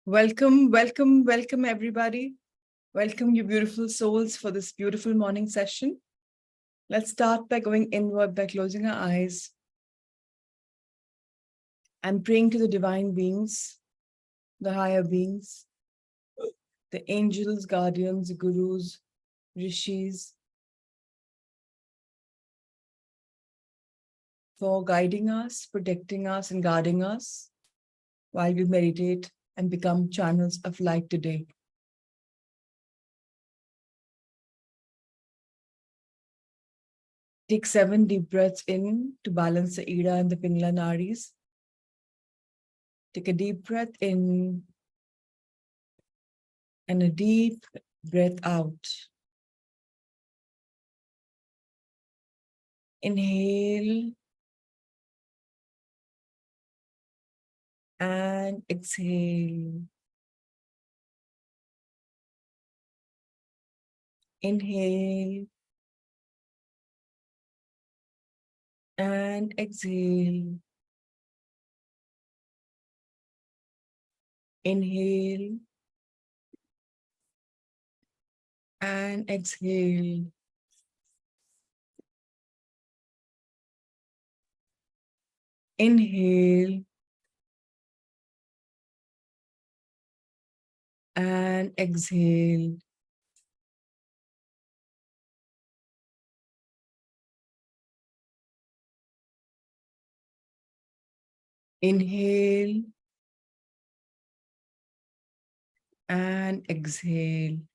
Welcome, welcome, welcome, everybody. Welcome, you beautiful souls, for this beautiful morning session. Let's start by going inward by closing our eyes and praying to the divine beings, the higher beings, the angels, guardians, gurus, rishis, for guiding us, protecting us, and guarding us while we meditate and become channels of light today. Take 7 deep breaths in to balance the Ida and the Pingla Nadis. Take a deep breath in and a deep breath out. Inhale and exhale. Inhale and exhale. Inhale and exhale. Inhale and exhale. Inhale and exhale.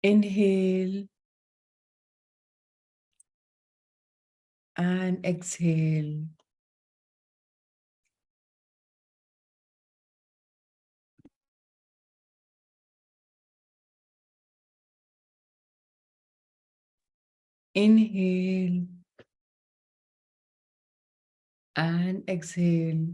Inhale and exhale. Inhale and exhale.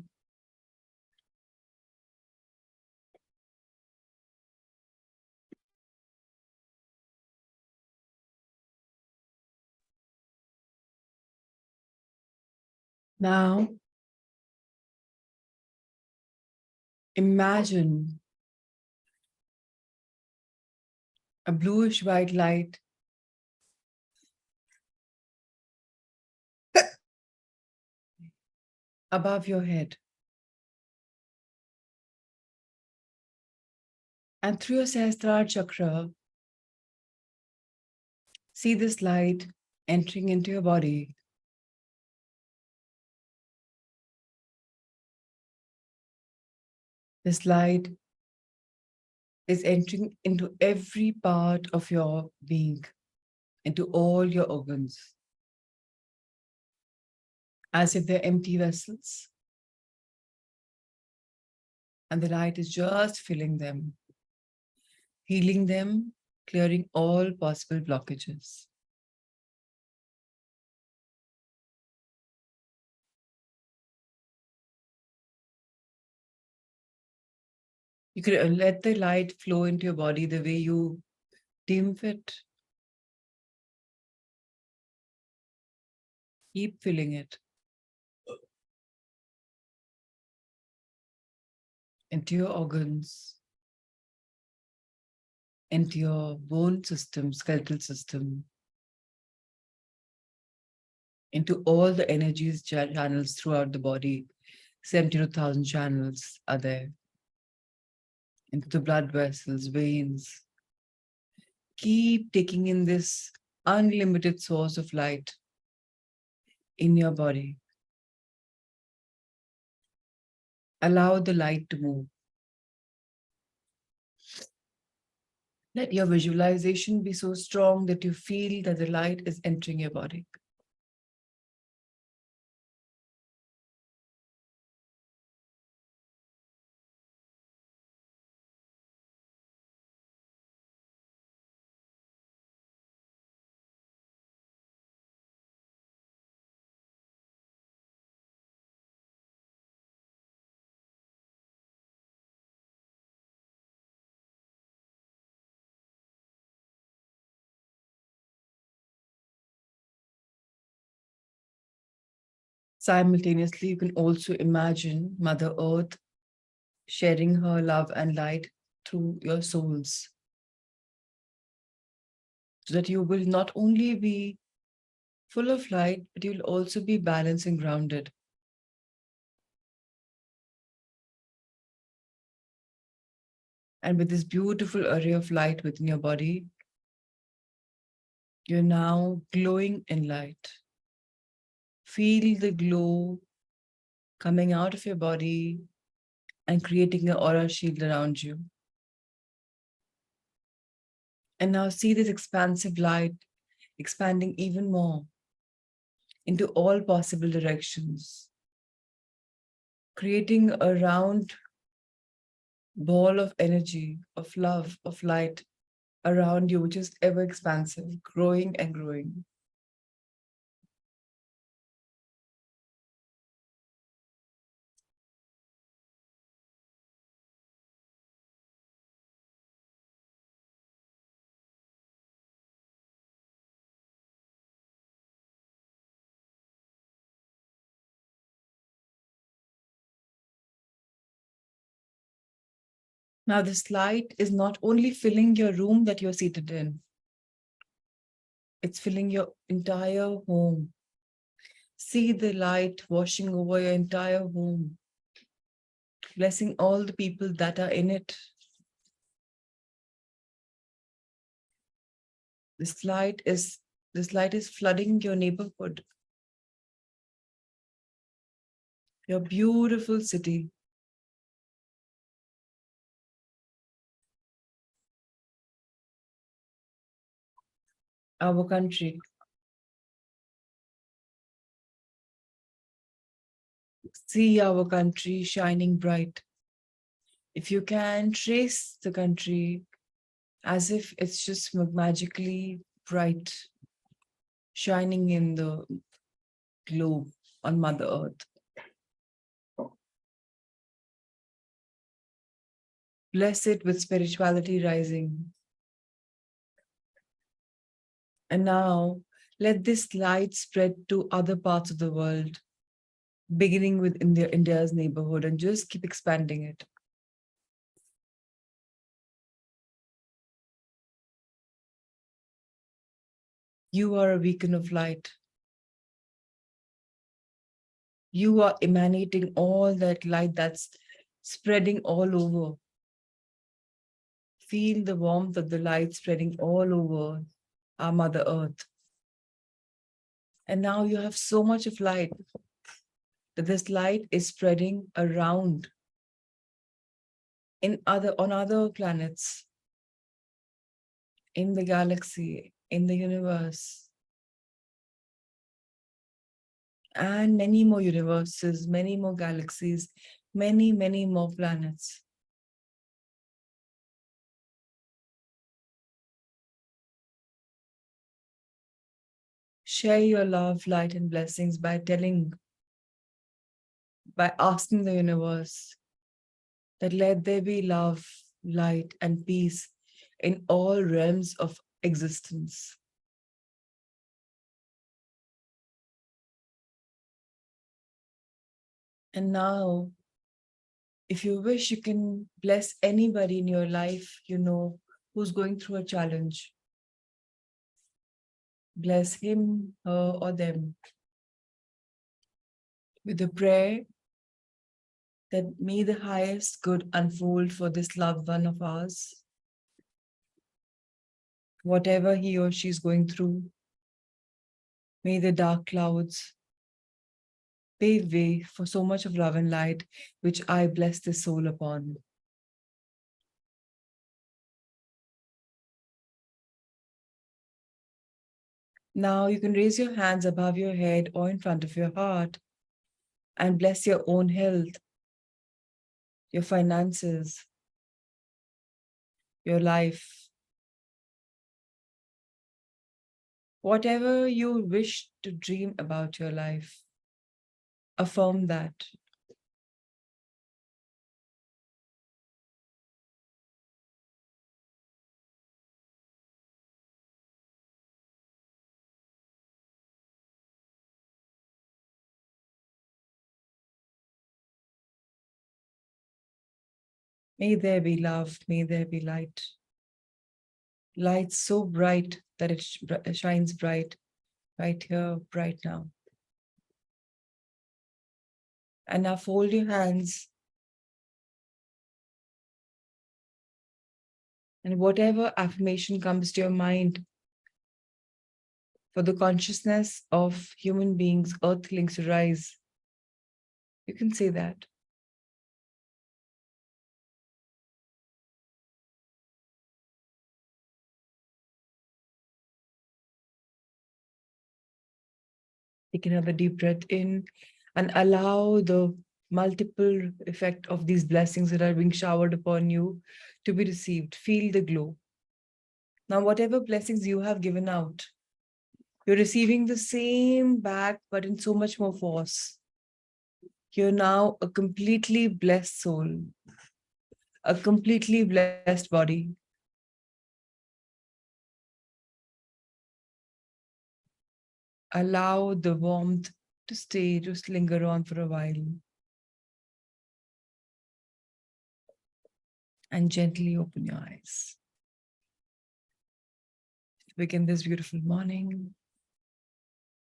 Now, imagine a bluish white light above your head. And through your Sahasrara chakra, see this light entering into your body. This light is entering into every part of your being, into all your organs, as if they're empty vessels. And the light is just filling them, healing them, clearing all possible blockages. You could let the light flow into your body the way you deem fit. Keep filling it into your organs, into your bone system, skeletal system, into all the energies channels throughout the body. 72,000 channels are there. Into the blood vessels, veins. Keep taking in this unlimited source of light in your body. Allow the light to move. Let your visualization be so strong that you feel that the light is entering your body. Simultaneously, you can also imagine Mother Earth sharing her love and light through your souls, so that you will not only be full of light, but you'll also be balanced and grounded. And with this beautiful array of light within your body, you're now glowing in light. Feel the glow coming out of your body and creating an aura shield around you. And now see this expansive light expanding even more into all possible directions, creating a round ball of energy, of love, of light around you, which is ever expansive, growing and growing. Now, this light is not only filling your room that you're seated in, it's filling your entire home. See the light washing over your entire home, blessing all the people that are in it. This light is this light is flooding your neighborhood, your beautiful city. Our country. See our country shining bright. If you can trace the country as if it's just magically bright, shining in the globe on Mother Earth. Bless it with spirituality rising. And now let this light spread to other parts of the world, beginning with India's neighborhood, and just keep expanding it. You are a beacon of light. You are emanating all that light that's spreading all over. Feel the warmth of the light spreading all over our Mother Earth. And now you have so much of light that this light is spreading around on other planets, in the galaxy, in the universe, and many more universes, many more galaxies, many, many more planets. Share your love, light, and blessings by asking the universe that let there be love, light, and peace in all realms of existence. And now, if you wish, you can bless anybody in your life, who's going through a challenge. Bless him, her, or them with a prayer that may the highest good unfold for this loved one of ours, whatever he or she is going through. May the dark clouds pave way for so much of love and light, which I bless this soul upon. Now you can raise your hands above your head or in front of your heart and bless your own health, your finances, your life. Whatever you wish to dream about your life, affirm that. May there be love. May there be light. Light so bright that it shines bright right here, right now. And now fold your hands, and whatever affirmation comes to your mind for the consciousness of human beings, earthlings to rise, you can say that. Take another deep breath in and allow the multiple effect of these blessings that are being showered upon you to be received. Feel the glow. Now, whatever blessings you have given out, you're receiving the same back, but in so much more force. You're now a completely blessed soul, a completely blessed body. Allow the warmth to stay, just linger on for a while. And gently open your eyes. Begin this beautiful morning.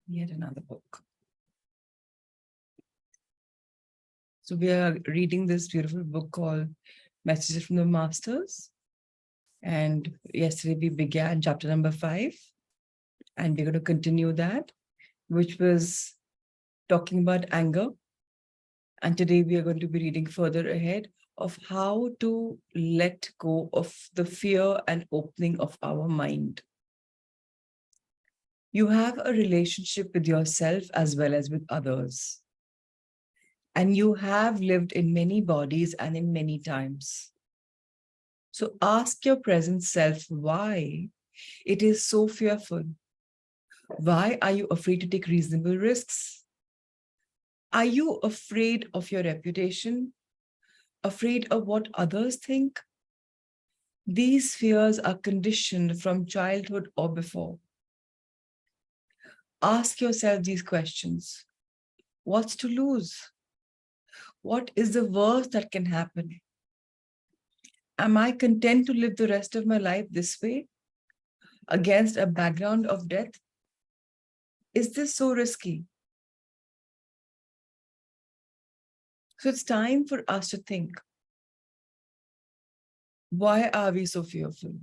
Yet another book. So we are reading this beautiful book called Messages from the Masters. And yesterday we began chapter number 5. And we're going to continue that, which was talking about anger. And today we are going to be reading further ahead of how to let go of the fear and opening of our mind. You have a relationship with yourself as well as with others. And you have lived in many bodies and in many times. So ask your present self why it is so fearful. Why are you afraid to take reasonable risks? Are you afraid of your reputation? Afraid of what others think? These fears are conditioned from childhood or before. Ask yourself these questions. What's to lose? What is the worst that can happen? Am I content to live the rest of my life this way, against a background of death? Is this so risky? So it's time for us to think, why are we so fearful?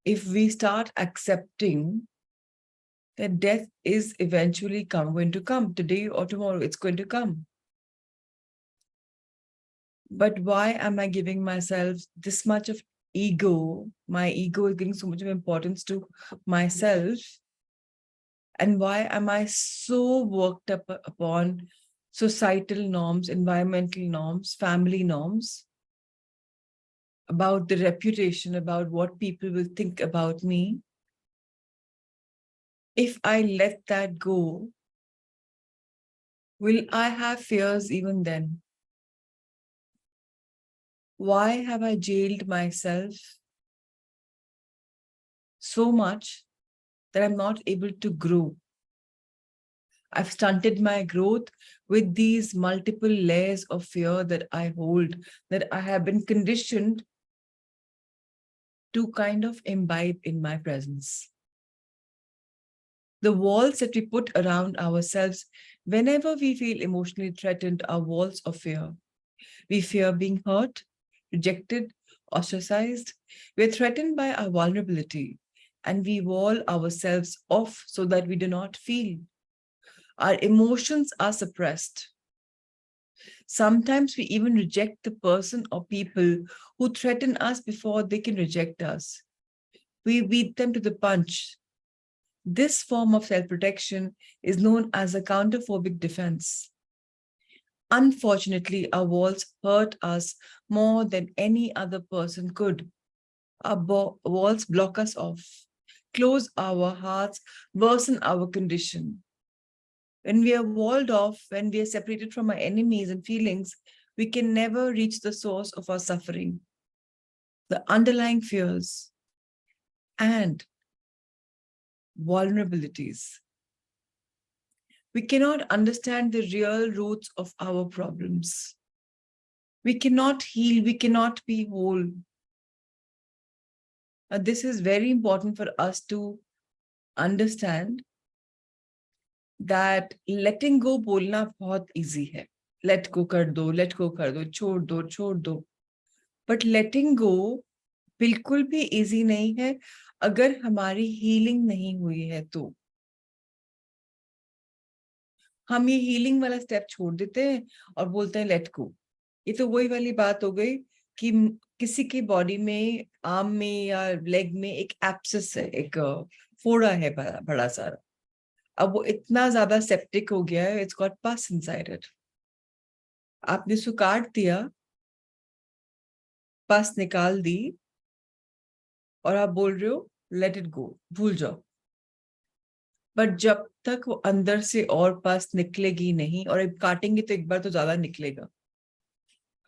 If we start accepting that death is eventually going to come, today or tomorrow, it's going to come. But why am I giving myself this much of ego? My ego is giving so much of importance to myself. And why am I so worked up upon societal norms, environmental norms, family norms, about the reputation, about what people will think about me? If I let that go, will I have fears even then? Why have I jailed myself so much that I'm not able to grow? I've stunted my growth with these multiple layers of fear that I hold, that I have been conditioned to kind of imbibe in my presence. The walls that we put around ourselves whenever we feel emotionally threatened are walls of fear. We fear being hurt, rejected, ostracized. We're threatened by our vulnerability, and we wall ourselves off so that we do not feel. Our emotions are suppressed. Sometimes we even reject the person or people who threaten us before they can reject us. We beat them to the punch. This form of self-protection is known as a counterphobic defense. Unfortunately, our walls hurt us more than any other person could. Our walls block us off, close our hearts, worsen our condition. When we are walled off, when we are separated from our enemies and feelings, we can never reach the source of our suffering, the underlying fears and vulnerabilities. We cannot understand the real roots of our problems. We cannot heal. We cannot be whole. This is very important for us to understand that letting go बोलना बहुत easy है. Let go कर दो, let go कर दो, छोड़ दो. But letting go बिल्कुल भी easy नहीं है अगर हमारी healing नहीं हुई है तो. हम ये healing वाला step छोड़ देते हैं और बोलते हैं let go. ये तो वही वाली बात हो गई कि किसी की बॉडी में, आर्म में या लेग में एक एब्सेस है, एक फोड़ा है बड़ा सारा. अब वो इतना ज्यादा सेप्टिक हो गया है, इट्स गॉट पस इनसाइड इट. आपने उसको काट दिया, पस निकाल दी और आप बोल रहे हो लेट इट गो, भूल जाओ. बट जब तक वो अंदर से और पस निकलेगी नहीं, और काटेंगे तो एक बार तो ज्यादा निकलेगा.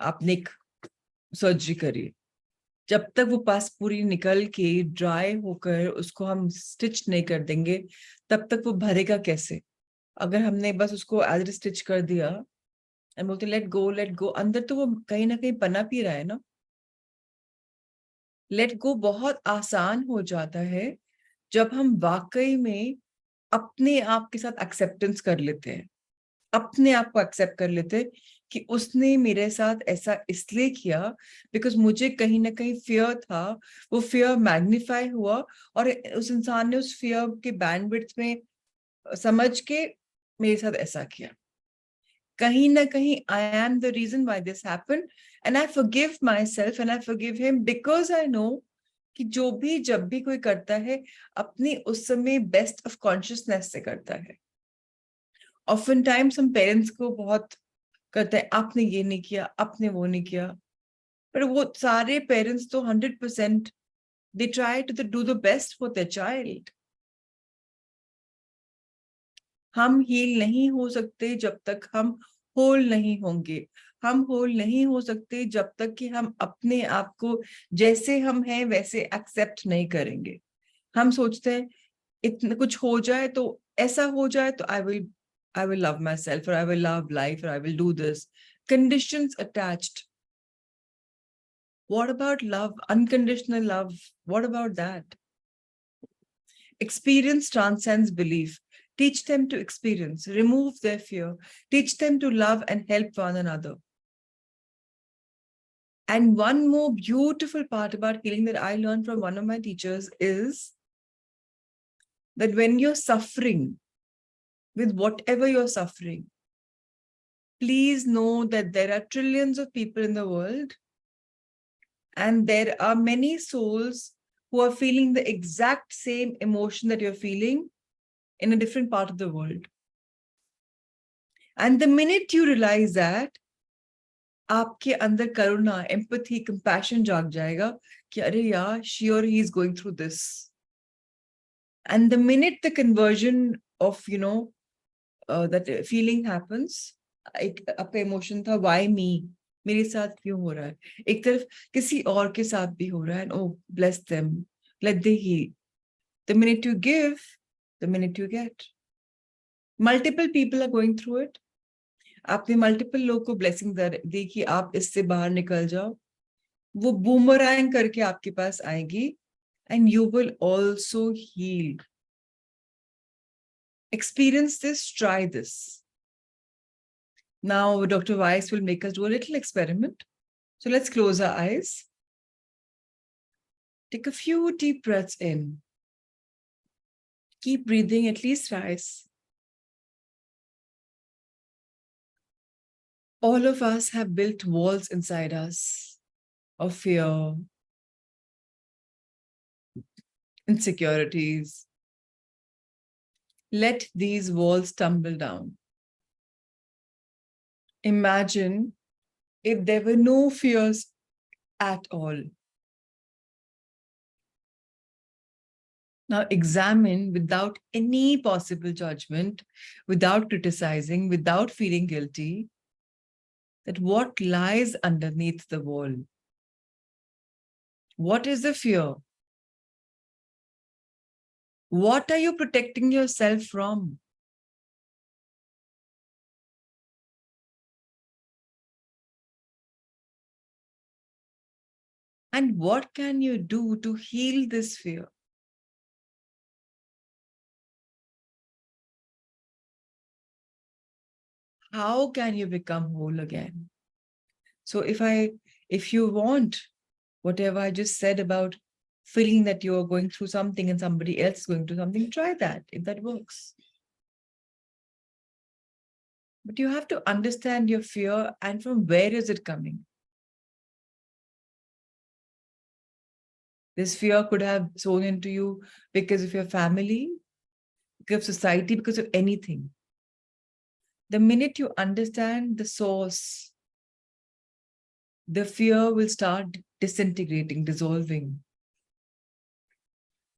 आपने एक सर्जरी करी, जब तक वो पस पूरी निकल के ड्राई होकर उसको हम स्टिच नहीं कर देंगे, तब तक वो भरेगा कैसे? अगर हमने बस उसको एज स्टिच कर दिया एंड बोलते लेट गो, अंदर तो वो कहीं ना कहीं पनप ही रहा है ना. लेट गो बहुत आसान हो जाता है जब हम वाकई में अपने आप के साथ एक्सेप्टेंस कर लेते हैं, अपने आप को एक्सेप्ट कर लेते हैं कि उसने मेरे साथ ऐसा इसलिए किया बिकॉज मुझे कहीं ना कहीं फियर था. वो फियर मैग्नीफाई हुआ और उस इंसान ने उस फियर के बैंडविड्थ में समझ के मेरे साथ ऐसा किया. कहीं ना कहीं I am the reason why this happened and I forgive myself and I forgive him because I know कि जो भी जब भी कोई करता है अपनी उस समय बेस्ट ऑफ कॉन्शियसनेस से करता है. ऑफन टाइम्स हम पेरेंट्स को बहुत करते हैं, आपने ये नहीं किया, आपने वो नहीं किया. पर वो सारे पेरेंट्स तो 100% they try to do the best for their child. हम हील नहीं हो सकते जब तक हम होल नहीं होंगे. हम होल नहीं हो सकते जब तक कि हम अपने आप को जैसे हम हैं वैसे एक्सेप्ट नहीं करेंगे. हम सोचते हैं इतना कुछ हो जाए तो, ऐसा हो जाए तो I will love myself or I will love life or I will do this. Conditions attached. What about love? Unconditional love. What about that? Experience transcends belief. Teach them to experience, remove their fear, teach them to love and help one another. And one more beautiful part about healing that I learned from one of my teachers is that when you're suffering, with whatever you're suffering, please know that there are trillions of people in the world and there are many souls who are feeling the exact same emotion that you're feeling in a different part of the world. And the minute you realize that, आपके अंदर करुणा, empathy, compassion जाग जाएगा कि अरे यार, she or he is going through this. And the minute the conversion of, that feeling happens, एक आपका emotion था, why me? मेरे साथ क्यों हो रहा है? एक तरफ किसी और के साथ भी हो रहा है, and oh, bless them, let they heal. The minute you give, the minute you get. Multiple people are going through it. आपने मल्टीपल लोग को ब्लेसिंग दी कि आप इससे बाहर निकल जाओ. वो बूमरैंग करके आपके पास आएगी and you will also heal. Experience this, try this. Now, Dr. Weiss will make us do a little experiment. So let's close our eyes. Take a few deep breaths in. Keep breathing at least thrice. All of us have built walls inside us of fear, insecurities. Let these walls tumble down. Imagine if there were no fears at all. Now examine without any possible judgment, without criticizing, without feeling guilty, that what lies underneath the wall. What is the fear? What are you protecting yourself from? And what can you do to heal this fear? How can you become whole again? So if you want whatever I just said about feeling that you're going through something and somebody else is going through something, try that if that works. But you have to understand your fear and from where is it coming? This fear could have sown into you because of your family, because of society, because of anything. The minute you understand the source, the fear will start disintegrating, dissolving.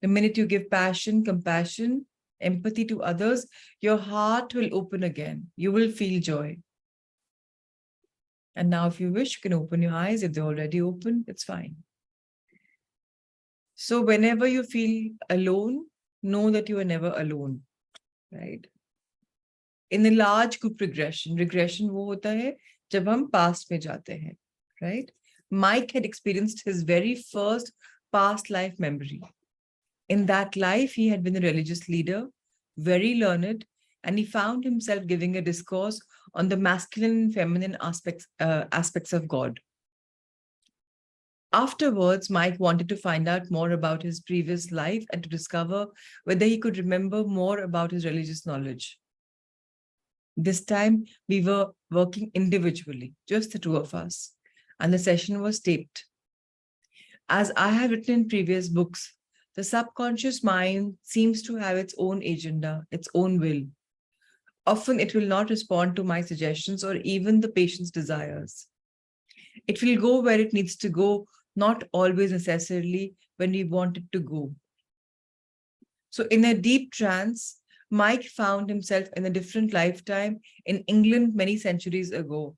The minute you give passion, compassion, empathy to others, your heart will open again. You will feel joy. And now, if you wish, you can open your eyes. If they're already open, it's fine. So, whenever you feel alone, know that you are never alone, right? In a large group regression वो होता है जब हम past में जाते हैं, right? Mike had experienced his very first past life memory. In that life, he had been a religious leader, very learned, and he found himself giving a discourse on the masculine and feminine aspects of God. Afterwards, Mike wanted to find out more about his previous life and to discover whether he could remember more about his religious knowledge. This time, we were working individually, just the two of us, and the session was taped. As I have written in previous books, the subconscious mind seems to have its own agenda, its own will. Often it will not respond to my suggestions or even the patient's desires. It will go where it needs to go, not always necessarily when we want it to go. So in a deep trance, Mike found himself in a different lifetime in England many centuries ago.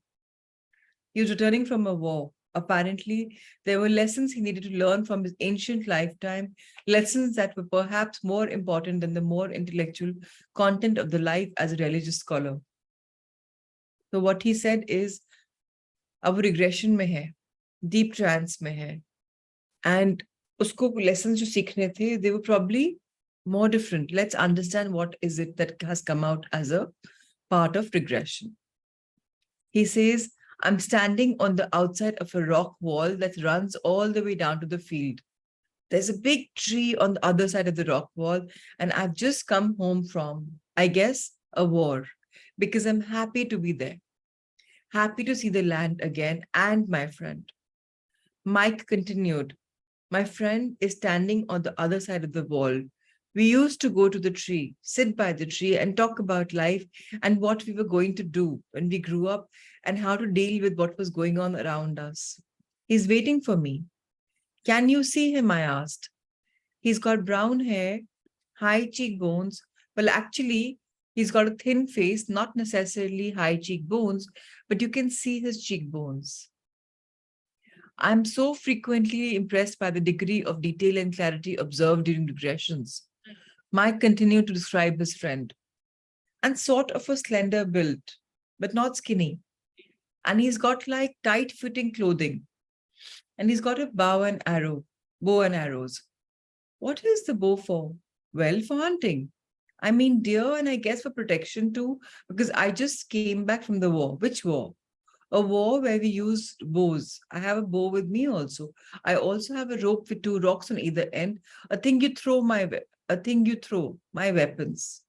He was returning from a war. Apparently, there were lessons he needed to learn from his ancient lifetime, lessons that were perhaps more important than the more intellectual content of the life as a religious scholar. So what he said is, अब regression में है, deep trance में है, and उसको lessons जो सीखने थे, they were probably more different. Let's understand what is it that has come out as a part of regression. He says, I'm standing on the outside of a rock wall that runs all the way down to the field. There's a big tree on the other side of the rock wall, and I've just come home from, I guess, a war, because I'm happy to be there, happy to see the land again and my friend. Mike continued, my friend is standing on the other side of the wall. We used to go to the tree, sit by the tree and talk about life and what we were going to do when we grew up and how to deal with what was going on around us. He's waiting for me. Can you see him? I asked. He's got brown hair, high cheekbones. Well, actually, he's got a thin face, not necessarily high cheekbones, but you can see his cheekbones. I'm so frequently impressed by the degree of detail and clarity observed during regressions. Mike continued to describe his friend. And sort of a slender build, but not skinny. And he's got like tight-fitting clothing. And he's got a bow and arrows. What is the bow for? Well, for hunting. I mean, deer, and I guess for protection too, because I just came back from the war. Which war? A war where we used bows. I have a bow with me also. I also have a rope with two rocks on either end. A thing you throw, my weapons.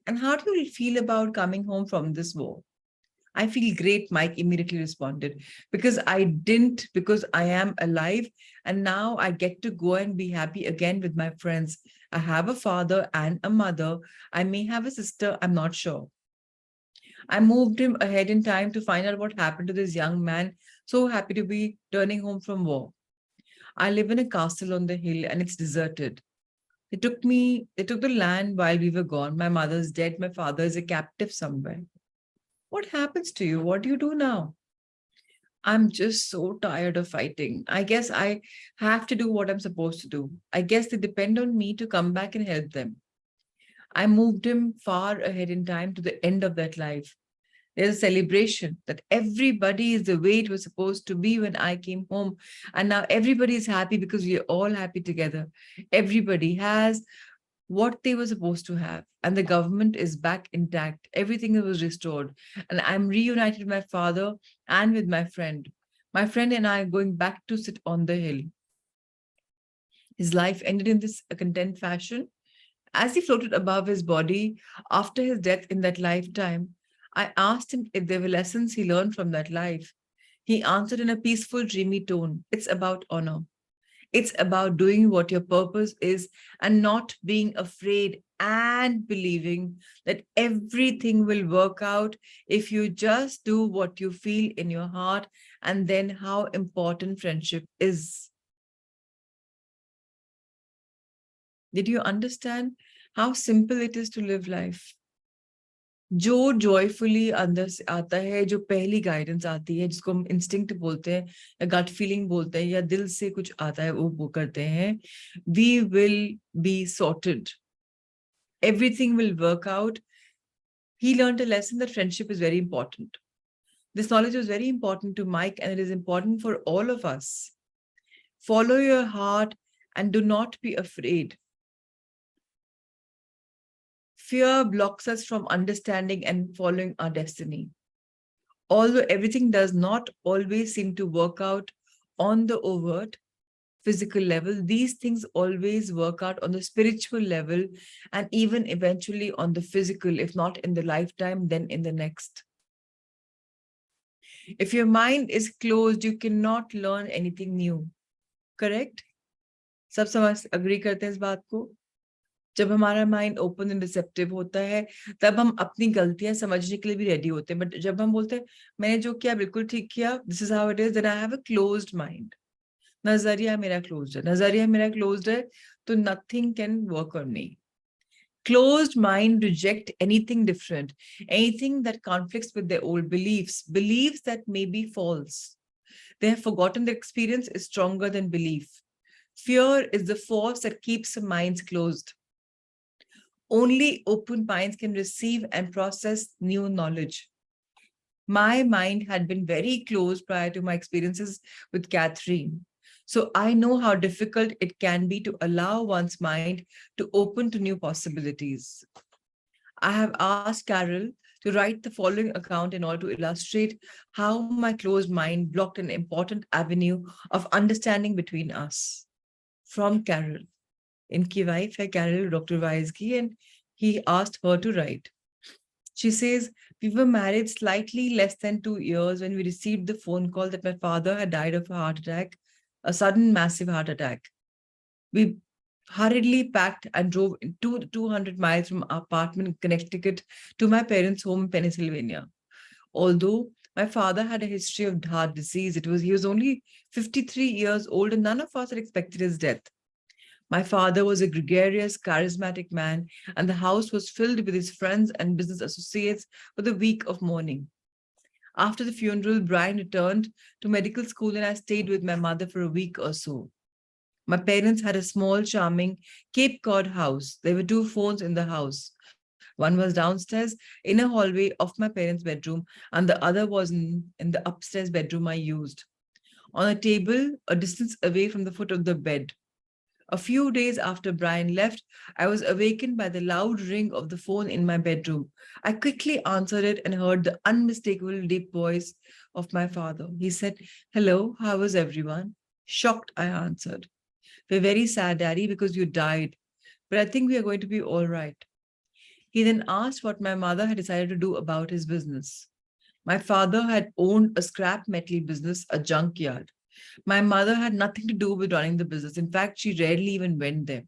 And how do you feel about coming home from this war? I feel great, Mike immediately responded, because I am alive. And now I get to go and be happy again with my friends. I have a father and a mother. I may have a sister, I'm not sure. I moved him ahead in time to find out what happened to this young man, so happy to be turning home from war. I live in a castle on the hill and it's deserted. They took the land while we were gone. My mother's dead. My father is a captive somewhere. What happens to you? What do you do now? I'm just so tired of fighting. I guess I have to do what I'm supposed to do. I guess they depend on me to come back and help them. I moved him far ahead in time to the end of that life. There's a celebration that everybody is the way it was supposed to be when I came home. And now everybody is happy because we are all happy together. Everybody has what they were supposed to have. And the government is back intact. Everything was restored. And I'm reunited with my father and with my friend. My friend and I are going back to sit on the hill. His life ended in this content fashion. As he floated above his body after his death in that lifetime, I asked him if there were lessons he learned from that life. He answered in a peaceful, dreamy tone. It's about honor. It's about doing what your purpose is and not being afraid and believing that everything will work out if you just do what you feel in your heart, and then how important friendship is. Did you understand how simple it is to live life? जो joyfully अंदर से आता है, जो पहली guidance आती है, जिसको हम इंस्टिंक्ट बोलते हैं या गट फीलिंग बोलते हैं या दिल से कुछ आता है वो करते हैं, we will be sorted. Everything will work out. He learned a lesson that friendship is very important. This knowledge was very important to Mike, and it is important for all of us. Follow your heart and do not be afraid. Fear blocks us from understanding and following our destiny. Although everything does not always seem to work out on the overt physical level, these things always work out on the spiritual level and even eventually on the physical, if not in the lifetime, then in the next. If your mind is closed, you cannot learn anything new. Correct? सब समझ agree करते हैं इस बात को? जब हमारा mind open and receptive होता है तब हम अपनी गलतियां समझने के लिए भी रेडी होते हैं, बट जब हम बोलते हैं मैंने जो किया बिल्कुल ठीक किया, this is how it is, then I have a closed mind. नजरिया मेरा क्लोज्ड है, नजरिया मेरा क्लोज्ड है तो nothing can work on me. Closed mind reject anything different, anything that conflicts with their old beliefs that may be false. They have forgotten the experience is stronger than belief. Fear is the force that keeps the minds closed. Only open minds can receive and process new knowledge. My mind had been very closed prior to my experiences with Catherine. So I know how difficult it can be to allow one's mind to open to new possibilities. I have asked Carol to write the following account in order to illustrate how my closed mind blocked an important avenue of understanding between us. From Carol. इनकी wife है Carol, Dr. Weisky, and he asked her to write. She says, we were married slightly less than 2 years when we received the phone call that my father had died of a heart attack, a sudden massive heart attack. We hurriedly packed and drove 200 miles from our apartment in Connecticut to my parents' home in Pennsylvania. Although my father had a history of heart disease, he was only 53 years old and none of us had expected his death. My father was a gregarious, charismatic man, and the house was filled with his friends and business associates for the week of mourning. After the funeral, Brian returned to medical school and I stayed with my mother for a week or so. My parents had a small, charming Cape Cod house. There were 2 phones in the house. One was downstairs in a hallway of my parents' bedroom, and the other was in the upstairs bedroom I used. On a table, a distance away from the foot of the bed. A few days after Brian left, I was awakened by the loud ring of the phone in my bedroom. I quickly answered it and heard the unmistakable deep voice of my father. He said, "Hello, how is everyone?" Shocked, I answered. "We're very sad, Daddy, because you died, but I think we are going to be all right." He then asked what my mother had decided to do about his business. My father had owned a scrap metal business, a junkyard. My mother had nothing to do with running the business. In fact, she rarely even went there.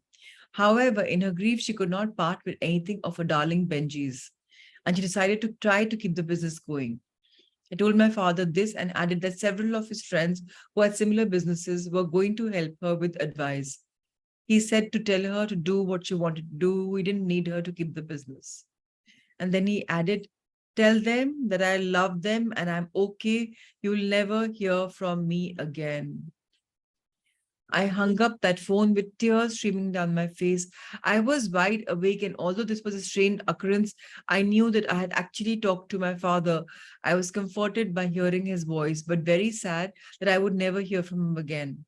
However, in her grief, she could not part with anything of her darling Benji's, and she decided to try to keep the business going. I told my father this and added that several of his friends who had similar businesses were going to help her with advice. He said to tell her to do what she wanted to do. We didn't need her to keep the business. And then he added, "Tell them that I love them and I'm okay. You'll never hear from me again." I hung up that phone with tears streaming down my face. I was wide awake, and although this was a strange occurrence, I knew that I had actually talked to my father. I was comforted by hearing his voice, but very sad that I would never hear from him again.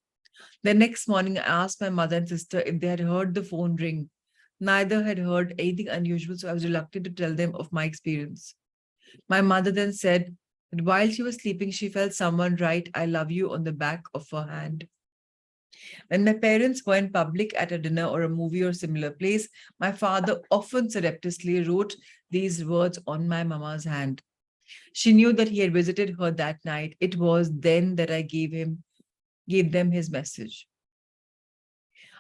The next morning, I asked my mother and sister if they had heard the phone ring. Neither had heard anything unusual, so I was reluctant to tell them of my experience. My mother then said that while she was sleeping, she felt someone write, "I love you" on the back of her hand. When my parents were in public at a dinner or a movie or similar place, my father often surreptitiously wrote these words on my mama's hand. She knew that he had visited her that night. It was then that I gave them his message.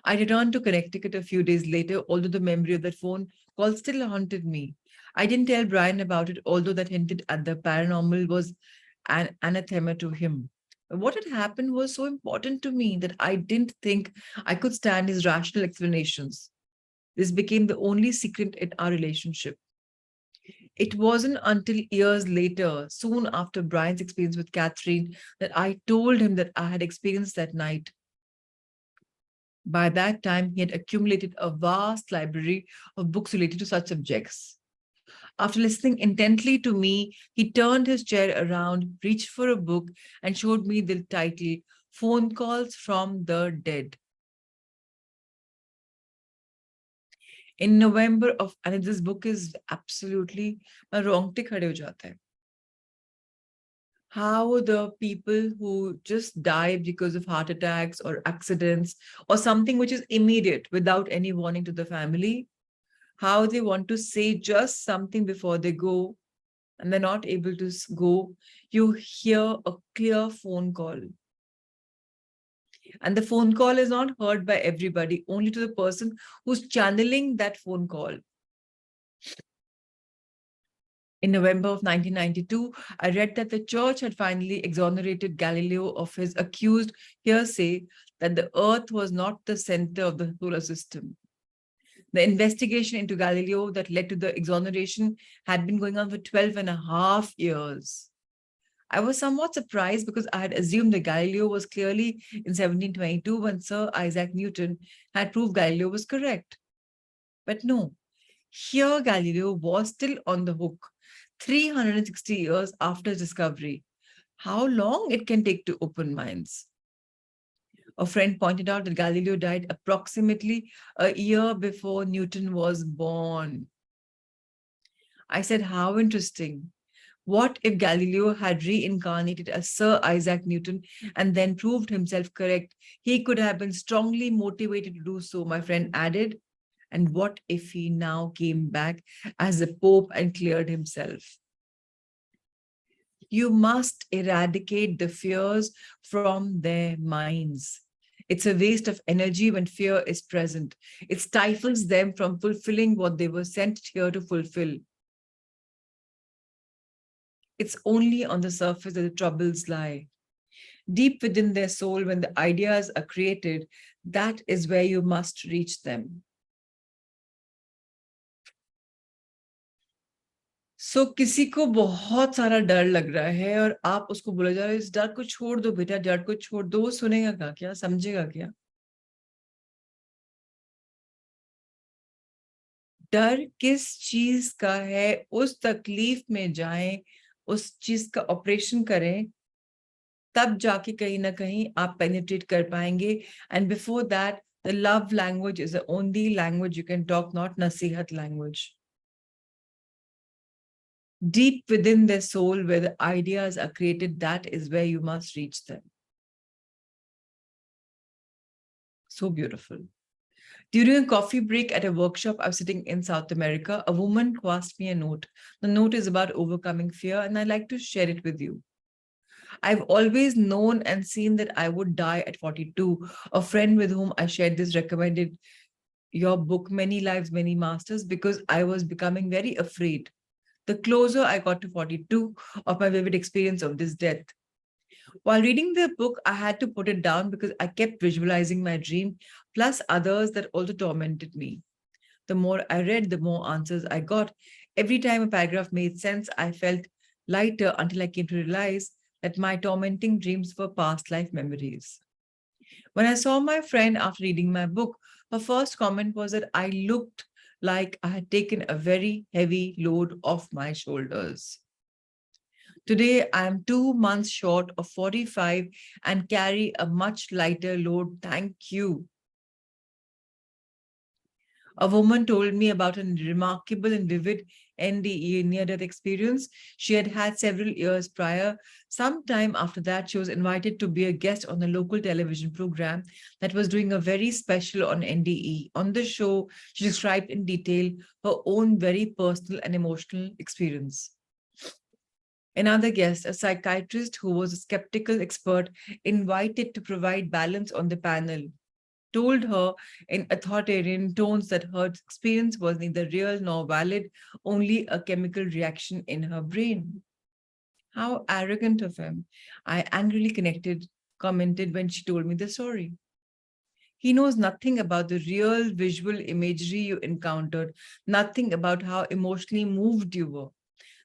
I returned to Connecticut a few days later, although the memory of that phone call still haunted me. I didn't tell Brian about it, although that hinted at the paranormal was an anathema to him. What had happened was so important to me that I didn't think I could stand his rational explanations. This became the only secret in our relationship. It wasn't until years later, soon after Brian's experience with Catherine, that I told him that I had experienced that night. By that time, he had accumulated a vast library of books related to such subjects. After listening intently to me, he turned his chair around, reached for a book, and showed me the title, Phone Calls from the Dead. In November of, and this book is absolutely, my रोंगटे खड़े हो जाता है. How the people who just die because of heart attacks or accidents or something which is immediate without any warning to the family, how they want to say just something before they go and they're not able to go, you hear a clear phone call. And the phone call is not heard by everybody, only to the person who's channeling that phone call. In November of 1992, I read that the church had finally exonerated Galileo of his accused hearsay that the earth was not the center of the solar system. The investigation into Galileo that led to the exoneration had been going on for 12 and a half years. I was somewhat surprised because I had assumed that Galileo was clearly in 1722 when Sir Isaac Newton had proved Galileo was correct. But no, here Galileo was still on the hook, 360 years after his discovery. How long it can take to open minds? A friend pointed out that Galileo died approximately a year before Newton was born. I said, how interesting. What if Galileo had reincarnated as Sir Isaac Newton and then proved himself correct? He could have been strongly motivated to do so, my friend added. And what if he now came back as a pope and cleared himself? You must eradicate the fears from their minds. It's a waste of energy when fear is present. It stifles them from fulfilling what they were sent here to fulfill. It's only on the surface that the troubles lie. Deep within their soul, when the ideas are created, that is where you must reach them. सो किसी को बहुत सारा डर लग रहा है और आप उसको बोला जा रहा है इस डर को छोड़ दो बेटा, डर को छोड़ दो, वो सुनेगा क्या, समझेगा क्या? डर किस चीज का है, उस तकलीफ में जाएं, उस चीज का ऑपरेशन करें, तब जाके कहीं ना कहीं आप पेनिट्रेट कर पाएंगे. And before that the love language is the only language you can talk, not नसीहत language. Deep within their soul, where the ideas are created, that is where you must reach them. So beautiful. During a coffee break at a workshop I was sitting in South America, a woman passed me a note. The note is about overcoming fear, and I'd like to share it with you. I've always known and seen that I would die at 42. A friend with whom I shared this recommended your book, Many Lives, Many Masters, because I was becoming very afraid. The closer I got to 42 of my vivid experience of this death. While reading the book, I had to put it down because I kept visualizing my dream, plus others that also tormented me. The more I read, the more answers I got. Every time a paragraph made sense, I felt lighter until I came to realize that my tormenting dreams were past life memories. When I saw my friend after reading my book, her first comment was that I looked like I had taken a very heavy load off my shoulders. Today, I am 2 months short of 45 and carry a much lighter load. Thank you. A woman told me about a remarkable and vivid NDE, near-death experience she had had several years prior. Sometime after that, she was invited to be a guest on a local television program that was doing a very special on NDE. On the show, she described in detail her own very personal and emotional experience. Another guest, a psychiatrist who was a skeptical expert, invited to provide balance on the panel, told her in authoritarian tones that her experience was neither real nor valid, only a chemical reaction in her brain. How arrogant of him. I angrily commented when she told me the story. He knows nothing about the real visual imagery you encountered, nothing about how emotionally moved you were,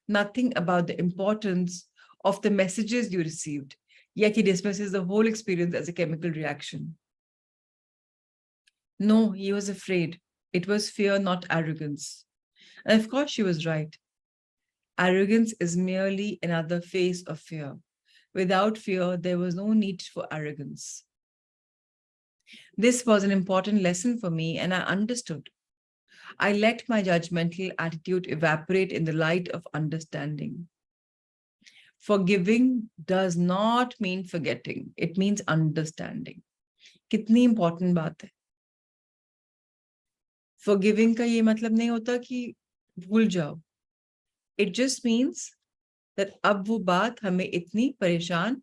nothing about the importance of the messages you received, yet he dismisses the whole experience as a chemical reaction. No, he was afraid. It was fear, not arrogance. And of course, she was right. Arrogance is merely another face of fear. Without fear, there was no need for arrogance. This was an important lesson for me, and I understood. I let my judgmental attitude evaporate in the light of understanding. Forgiving does not mean forgetting. It means understanding. कितनी important बात है. Forgiving का ये मतलब नहीं होता कि भूल जाओ. It just means that अब वो बात हमें इतनी परेशान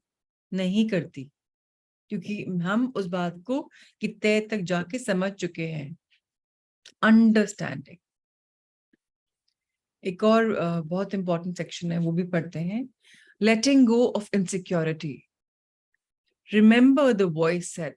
नहीं करती, क्योंकि हम उस बात को कि तय तक जाके समझ चुके हैं. Understanding. एक और बहुत इंपॉर्टेंट सेक्शन है, वो भी पढ़ते हैं. Letting go of insecurity. Remember, the voice said.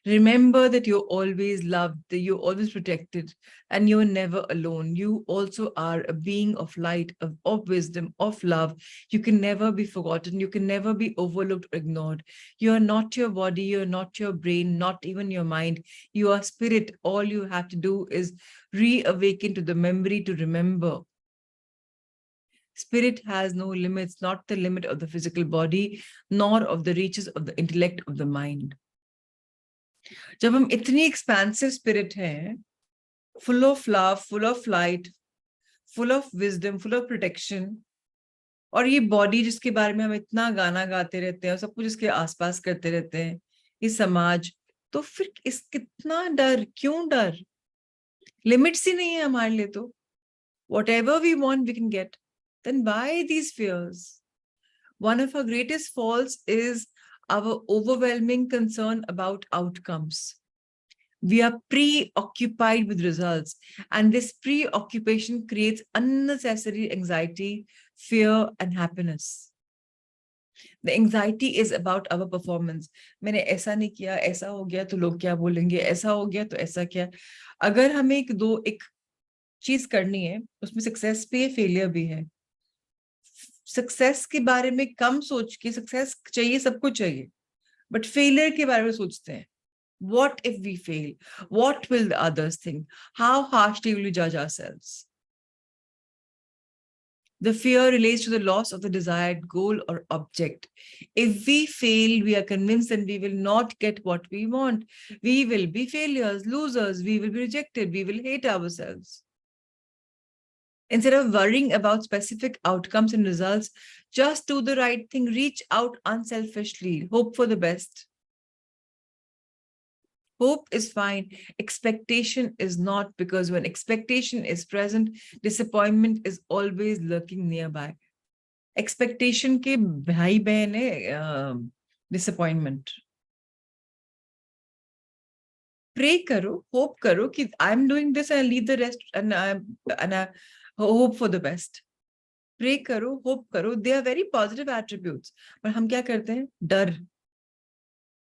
Remember that you're always loved, that you're always protected, and you're never alone. You also are a being of light, of wisdom, of love. You can never be forgotten. You can never be overlooked or ignored. You are not your body. You're not your brain, not even your mind. You are spirit. All you have to do is reawaken to the memory to remember. Spirit has no limits, not the limit of the physical body, nor of the reaches of the intellect of the mind. जब हम इतनी expansive spirit हैं, full of love, full of light, full of wisdom, full of protection, और ये body जिसके बारे में हम इतना गाना गाते रहते हैं और सब कुछ इसके आसपास करते रहते हैं, ये समाज, तो फिर इस कितना डर, क्यों डर? Limits ही नहीं है हमारे लिए तो. Whatever we want, we can get. Then why these fears? One of our greatest faults is our overwhelming concern about outcomes. We are preoccupied with results, and this preoccupation creates unnecessary anxiety, fear, and happiness. The anxiety is about our performance. मैंने ऐसा नहीं किया, ऐसा हो गया तो लोग क्या बोलेंगे, ऐसा हो गया तो ऐसा क्या. अगर हमें एक चीज करनी है, उसमें सक्सेस भी है, फेलियर भी है. सक्सेस के बारे में कम सोच के, सक्सेस चाहिए, सबको चाहिए, बट फेलियर के बारे में सोचते हैं. What if we fail? What will the others think? How harshly will we judge ourselves? The fear relates to the loss of the desired goal or object. If we fail, we are convinced that we will not get what we want. We will be failures, losers. We will be rejected. We will hate ourselves. Instead of worrying about specific outcomes and results, just do the right thing. Reach out unselfishly. Hope for the best. Hope is fine. Expectation is not, because when expectation is present, disappointment is always lurking nearby. Expectation ke bhai behan hai disappointment. Pray karo, hope karo ki I'm doing this and I'll leave the rest and I hope for the best. Pray karo, hope karo. They are very positive attributes. But हम क्या करते हैं? डर.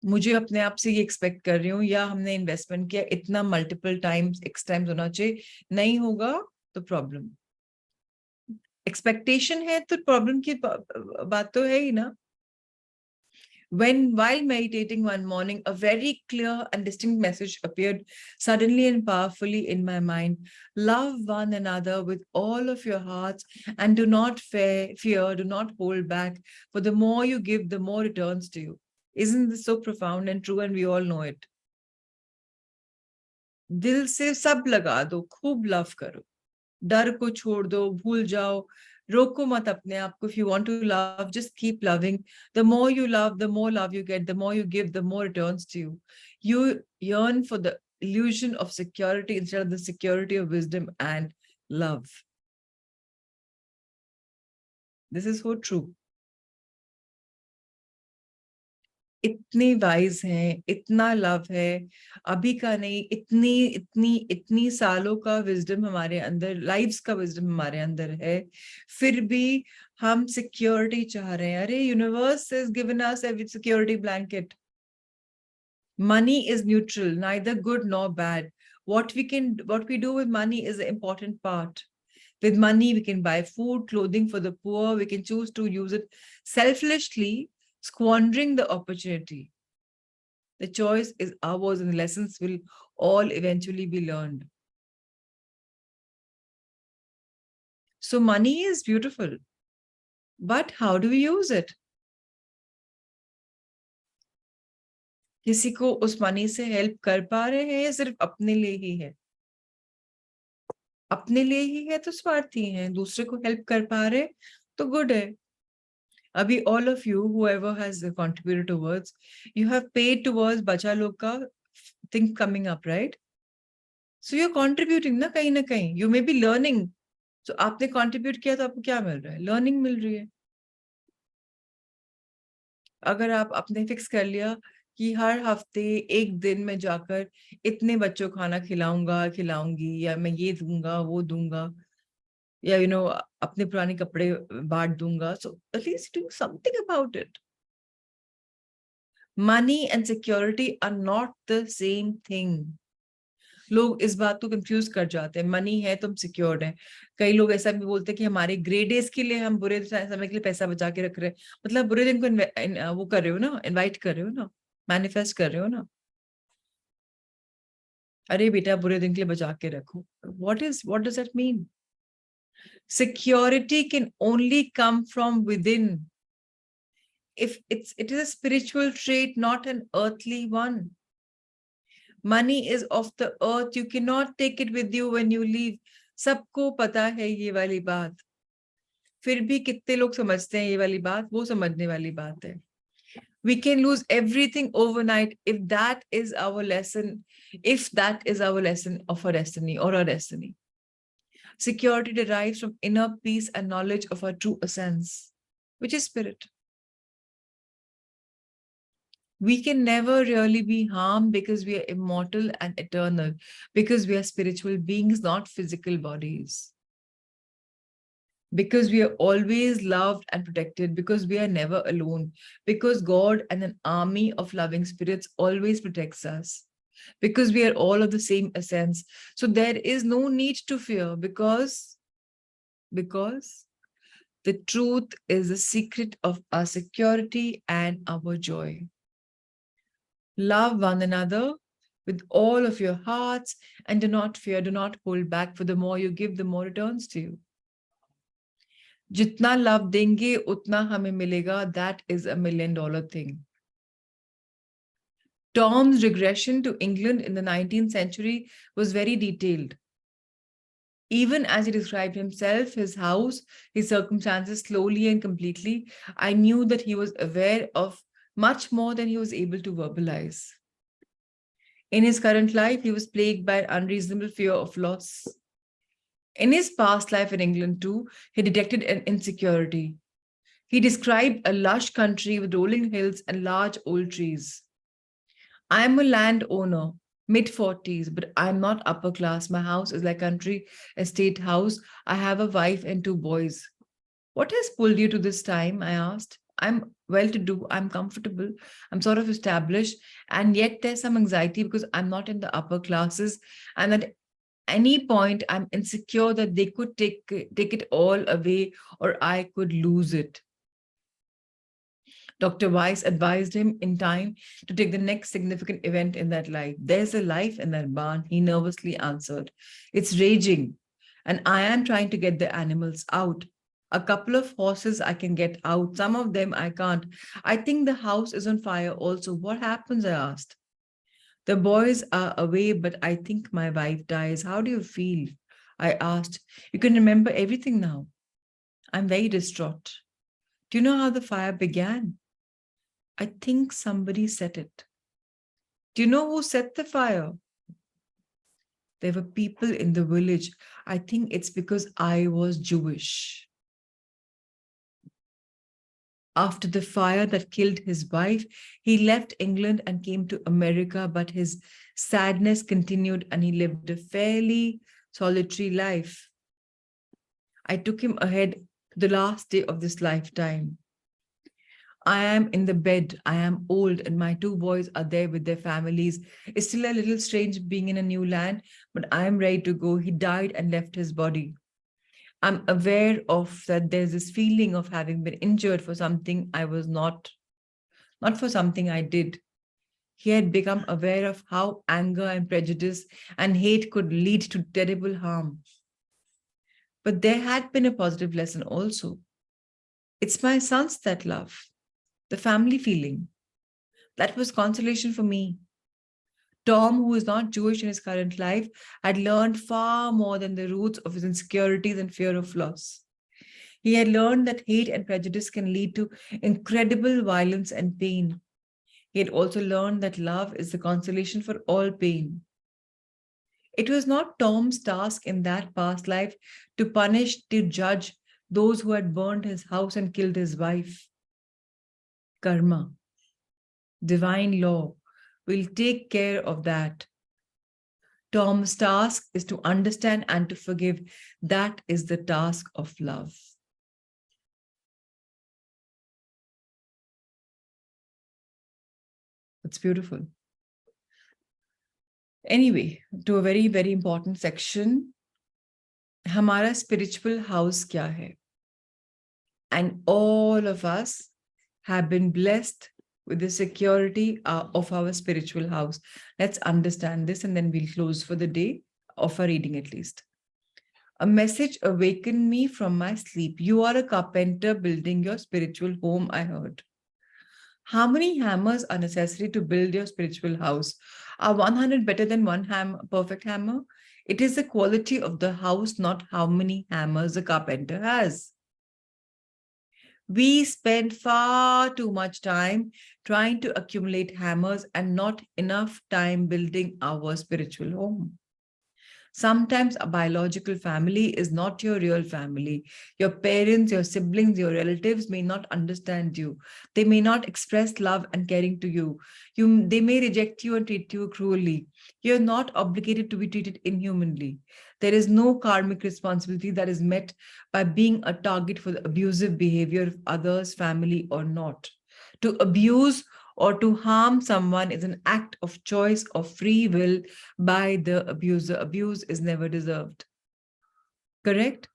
मुझे अपने आप से ये एक्सपेक्ट कर रही हूँ, या हमने इन्वेस्टमेंट किया इतना मल्टीपल टाइम्स एक्स टाइम्स होना चाहिए, नहीं होगा तो प्रॉब्लम. एक्सपेक्टेशन है तो प्रॉब्लम की बात तो है ही ना. While meditating one morning, a very clear and distinct message appeared suddenly and powerfully in my mind. Love one another with all of your hearts and do not fear, do not hold back, for the more you give, the more returns to you. Isn't this so profound and true? And we all know it. दिल से सब लगा दो, खूब love करो, डर को छोड़ दो, भूल जाओ, रोको मत अपने आप को. If you want to love, just keep loving. The more you love, the more love you get. The more you give, the more returns to you. You yearn for the illusion of security instead of the security of wisdom and love. This is so true. इतने wise हैं, इतना love है, अभी का नहीं, इतनी इतनी इतनी सालों का विजडम हमारे अंदर, लाइफ्स का विजडम हमारे अंदर है, फिर भी हम सिक्योरिटी चाह रहे हैं. अरे universe has given us A security blanket. Money is neutral, neither good nor bad. What we do with money is the important part. With money, we can buy food, clothing for the poor. We can choose to use it selfishly, squandering the opportunity. The choice is ours and the lessons will all eventually be learned. So money is beautiful, but how do we use it? किसी को उस money से help कर पा रहे हैं या सिर्फ अपने लिए ही है? अपने लिए ही है तो स्वार्थी हैं, दूसरे को हेल्प कर पा रहे तो गुड है. अभी all of you, whoever has contributed towards, you have paid towards बच्चा लोग का thing coming up, right? So you're contributing ना कहीं. You may be learning. So आपने contribute किया तो आपको क्या मिल रहा है? Learning मिल रही है. अगर आप आपने फिक्स कर लिया कि हर हफ्ते एक दिन में जाकर इतने बच्चों को खाना खिलाऊंगी, या मैं ये दूंगा वो दूंगा, या अपने पुराने कपड़े बांट दूंगा, so at least do something about it. Money and security are not the same thing. लोग इस बात को कंफ्यूज कर जाते हैं. मनी है तो हम सिक्योर्ड हैं. कई लोग ऐसा भी बोलते हैं कि हमारे ग्रे डेज के लिए हम बुरे समय के लिए पैसा बचा के रख रहे हैं. मतलब बुरे दिन को वो कर रहे हो ना, इनवाइट कर रहे हो ना, मैनिफेस्ट कर रहे हो ना. अरे बेटा बुरे दिन के लिए बचा के रखो. what does that mean? Security can only come from within. If it is a spiritual trait, not an earthly one. Money is of the earth. You cannot take it with you when you leave. सबको पता है ये वाली बात. फिर भी कितने लोग समझते हैं ये वाली बात? वो समझने वाली बात है. We can lose everything overnight if that is our lesson. If that is our lesson of our destiny or our destiny. Security derives from inner peace and knowledge of our true essence, which is spirit. We can never really be harmed because we are immortal and eternal, because we are spiritual beings, not physical bodies. Because we are always loved and protected, because we are never alone, because God and an army of loving spirits always protects us, because we are all of the same essence. So there is no need to fear, because the truth is the secret of our security and our joy. Love one another with all of your hearts and do not fear, do not hold back, for the more you give, the more returns to you. Jitna love denge, utna hame milega. That is $1 million thing. Tom's regression to England in the 19th century was very detailed. Even as he described himself, his house, his circumstances slowly and completely, I knew that he was aware of much more than he was able to verbalize. In his current life, he was plagued by an unreasonable fear of loss. In his past life in England too, he detected an insecurity. He described a lush country with rolling hills and large old trees. I am a landowner, mid-40s, but I'm not upper class. My house is like country estate house. I have a wife and 2 boys. What has pulled you to this time? I asked. I'm well-to-do, I'm comfortable, I'm sort of established, and yet there's some anxiety because I'm not in the upper classes, and at any point I'm insecure that they could take it all away or I could lose it. Dr. Weiss advised him in time to take the next significant event in that life. There's a life in that barn, he nervously answered. It's raging, and I am trying to get the animals out. A couple of horses I can get out, some of them I can't. I think the house is on fire also. What happens? I asked. The boys are away, but I think my wife dies. How do you feel? I asked. You can remember everything now. I'm very distraught. Do you know how the fire began? I think somebody set it. Do you know who set the fire? There were people in the village. I think it's because I was Jewish. After the fire that killed his wife, he left England and came to America, but his sadness continued and he lived a fairly solitary life. I took him ahead to the last day of this lifetime. I am in the bed. I am old, and my two boys are there with their families. It's still a little strange being in a new land, but I am ready to go. He died and left his body. I'm aware of that there's this feeling of having been injured for something I was not for something I did. He had become aware of how anger and prejudice and hate could lead to terrible harm. But there had been a positive lesson also. It's my sons that love, the family feeling. That was consolation for me. Tom, who is not Jewish in his current life, had learned far more than the roots of his insecurities and fear of loss. He had learned that hate and prejudice can lead to incredible violence and pain. He had also learned that love is the consolation for all pain. It was not Tom's task in that past life to punish, to judge those who had burned his house and killed his wife. Karma, divine law, will take care of that. Tom's task is to understand and to forgive. That is the task of love. It's beautiful. Anyway, to a very, very important section. Hamara spiritual house kya hai? And all of us have been blessed with the security of our spiritual house. Let's understand this and then we'll close for the day of our reading at least. A message awakened me from my sleep. You are a carpenter building your spiritual home, I heard. How many hammers are necessary to build your spiritual house? Are 100 better than one perfect hammer? It is the quality of the house, not how many hammers a carpenter has. We spend far too much time trying to accumulate hammers and not enough time building our spiritual home. Sometimes a biological family is not your real family. Your parents, your siblings, your relatives may not understand you. They may not express love and caring to you. They may reject you and treat you cruelly. You're not obligated to be treated inhumanly. There is no karmic responsibility that is met by being a target for the abusive behavior of others, family, or not. To abuse or to harm someone is an act of choice of free will by the abuser. Abuse is never deserved. Correct?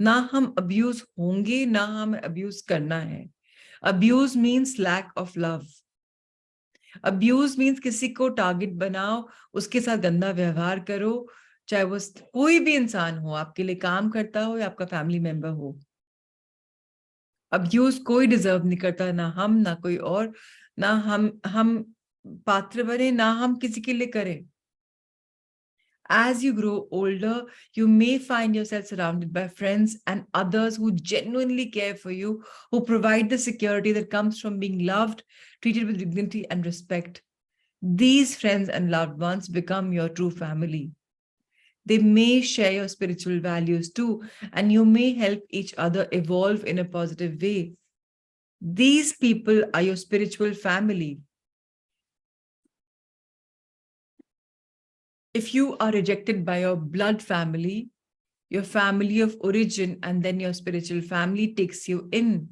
ना हम abuse होंगे, ना हमें abuse करना है. Abuse means lack of love. Abuse means किसी को target बनाओ, उसके साथ गंदा व्यवहार करो, चाहे वो कोई भी इंसान हो, आपके लिए काम करता हो या आपका फैमिली मेंबर हो. अब्यूज कोई डिजर्व नहीं करता, ना हम ना कोई और, ना हम पात्र बने, ना हम किसी के लिए करें. As you grow older, you may find yourself surrounded by friends and others who genuinely care for you, who provide the security that comes from being loved, treated with dignity and respect. These friends and loved ones become your true family. They may share your spiritual values too, and you may help each other evolve in a positive way. These people are your spiritual family. If you are rejected by your blood family, your family of origin, and then your spiritual family takes you in,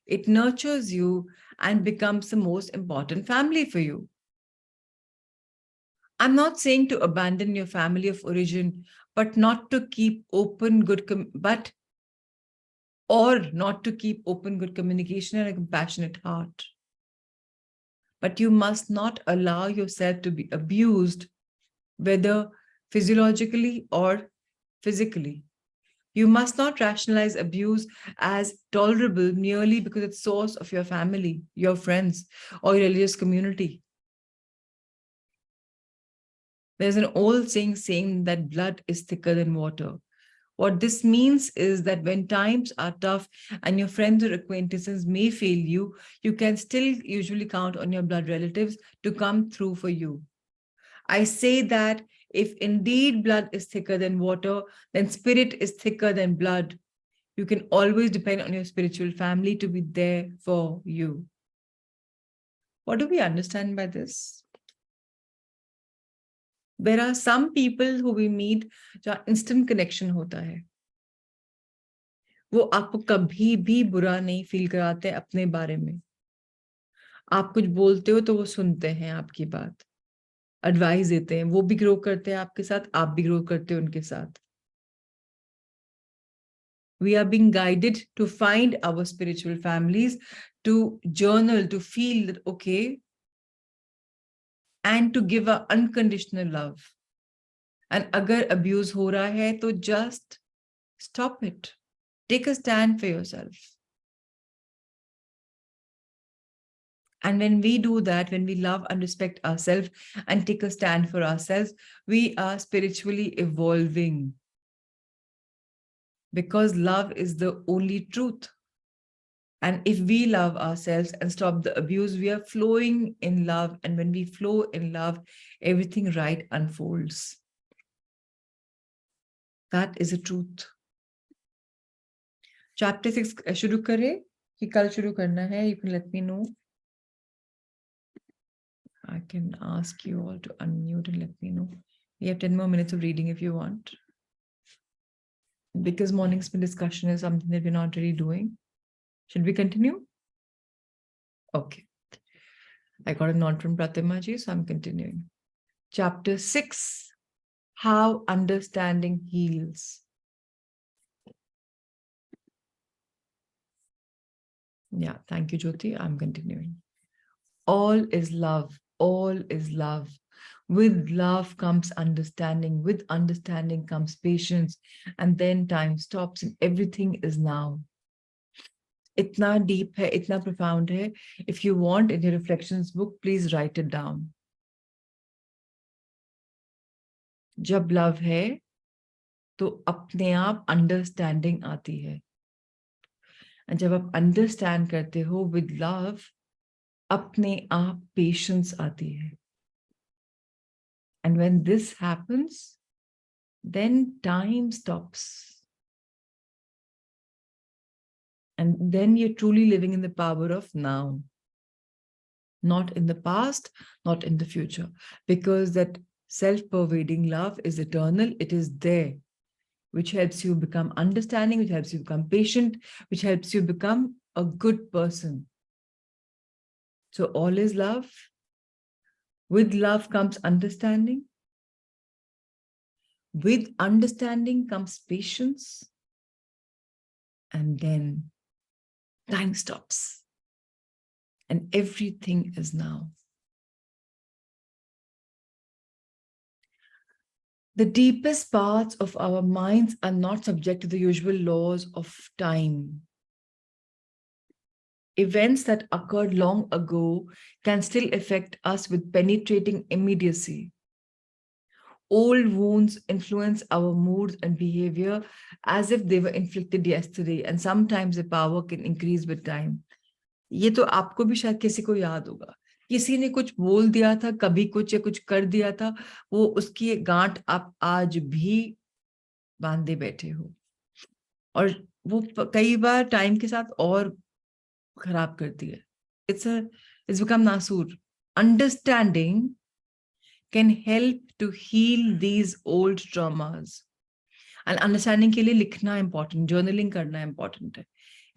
it nurtures you and becomes the most important family for you. I'm not saying to abandon your family of origin, but not to keep open good, but or not to keep open good communication and a compassionate heart. But you must not allow yourself to be abused, whether physiologically or physically. You must not rationalize abuse as tolerable merely because it's source of your family, your friends, or your religious community. There's an old saying that blood is thicker than water. What this means is that when times are tough and your friends or acquaintances may fail you, you can still usually count on your blood relatives to come through for you. I say that if indeed blood is thicker than water, then spirit is thicker than blood. You can always depend on your spiritual family to be there for you. What do we understand by this? There are some people who we meet जहाँ instant connection होता है. वो आपको कभी भी बुरा नहीं feel कराते अपने बारे में. आप कुछ बोलते हो तो वो सुनते हैं आपकी बात, एडवाइस देते हैं, वो भी ग्रो करते हैं आपके साथ, आप भी ग्रो करते हो उनके साथ. We are being guided to find our spiritual families, to journal, to feel that okay, and to give a unconditional love. And agar abuse ho raha hai, to just stop it. Take a stand for yourself. And when we do that, when we love and respect ourselves and take a stand for ourselves, we are spiritually evolving. Because love is the only truth. And if we love ourselves and stop the abuse, we are flowing in love. And when we flow in love, everything right unfolds. That is the truth. Chapter 6 शुरू करें कि कल शुरू करना है? You can let me know. I can ask you all to unmute and let me know. We have 10 more minutes of reading if you want. Because morning spin discussion is something that we're not really doing. Should we continue? Okay. I got a nod from Pratima ji, so I'm continuing. Chapter 6, How Understanding Heals. Yeah, thank you, Jyoti. I'm continuing. All is love. All is love. With love comes understanding. With understanding comes patience. And then time stops and everything is now. Itna deep hai, itna profound hai. If you want in your reflections book, please write it down. जब love है, तो अपने आप understanding आती है. And जब आप understand करते हो with love, अपने आप patience आती है. And when this happens, then time stops. And then you're truly living in the power of now. Not in the past, not in the future. Because that self-pervading love is eternal. It is there, which helps you become understanding, which helps you become patient, which helps you become a good person. So all is love. With love comes understanding. With understanding comes patience. And then time stops. And everything is now. The deepest parts of our minds are not subject to the usual laws of time. Events that occurred long ago can still affect us with penetrating immediacy. Old wounds influence our moods and behavior as if they were inflicted yesterday, and sometimes the power can increase with time. ये तो आपको भी शायद किसी को याद होगा, किसी ने कुछ बोल दिया था, कभी कुछ या कुछ कर दिया था, वो उसकी गांठ आप आज भी बांधे बैठे हो, और वो कई बार टाइम के साथ और खराब करती है. It's become नासूर. Understanding can help to heal these old traumas. And understanding के लिए लिखना important, journaling करना important है.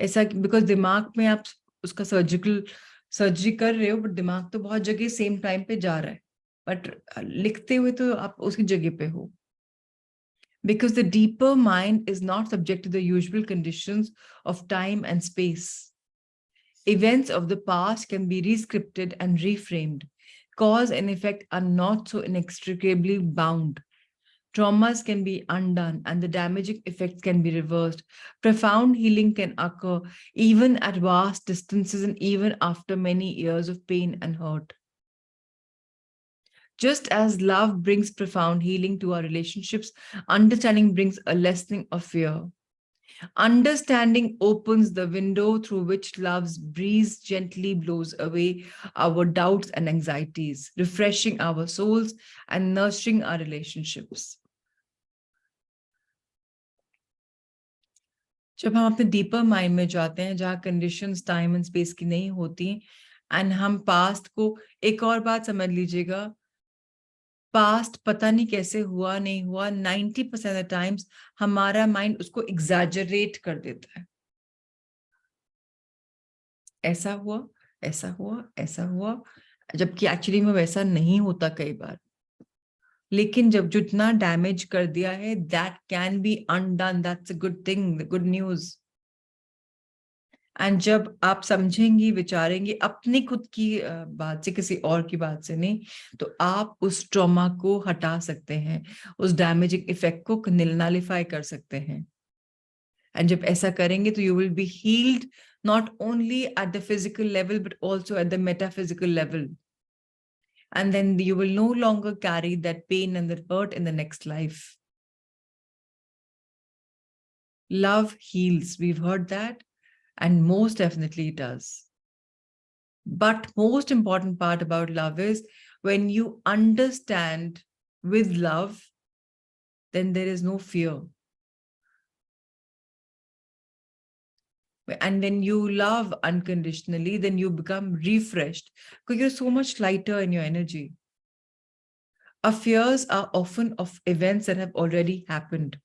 ऐसा because दिमाग में आप उसका सर्जरी कर रहे हो, बट दिमाग तो बहुत जगह सेम टाइम पे जा रहा है, बट लिखते हुए तो आप उसकी जगह पे हो. Because the deeper mind is not subject to the usual conditions of time and space. Events of the past can be rescripted and reframed. Cause and effect are not so inextricably bound. Traumas can be undone and the damaging effects can be reversed. Profound healing can occur even at vast distances and even after many years of pain and hurt. Just as love brings profound healing to our relationships, understanding brings a lessening of fear. Understanding opens the window through which love's breeze gently blows away our doubts and anxieties, refreshing our souls and nurturing our relationships. जब हम अपने deeper mind में जाते हैं जहाँ conditions time and space की नहीं होती एंड हम पास्ट को एक और बात समझ लीजिएगा पास्ट पता नहीं कैसे हुआ नहीं हुआ 90% टाइम्स हमारा माइंड उसको एग्जैजरेट कर देता है ऐसा हुआ ऐसा हुआ ऐसा हुआ जबकि एक्चुअली में वैसा नहीं होता कई बार लेकिन जब जितना डैमेज कर दिया है that can be undone that's a good thing good news and जब आप समझेंगी विचारेंगी अपनी खुद की बात से किसी और की बात से नहीं तो आप उस ट्रॉमा को हटा सकते हैं उस डैमेजिंग इफेक्ट को निलनालिफाई कर सकते हैं एंड जब ऐसा करेंगे तो you will be healed not only at the physical level but also at the metaphysical level and then you will no longer carry that pain and that hurt in the next life. Love heals, we've heard that, and most definitely it does. But most important part about love is when you understand with love, then there is no fear. And when you love unconditionally, then you become refreshed because you're so much lighter in your energy. Our fears are often of events that have already happened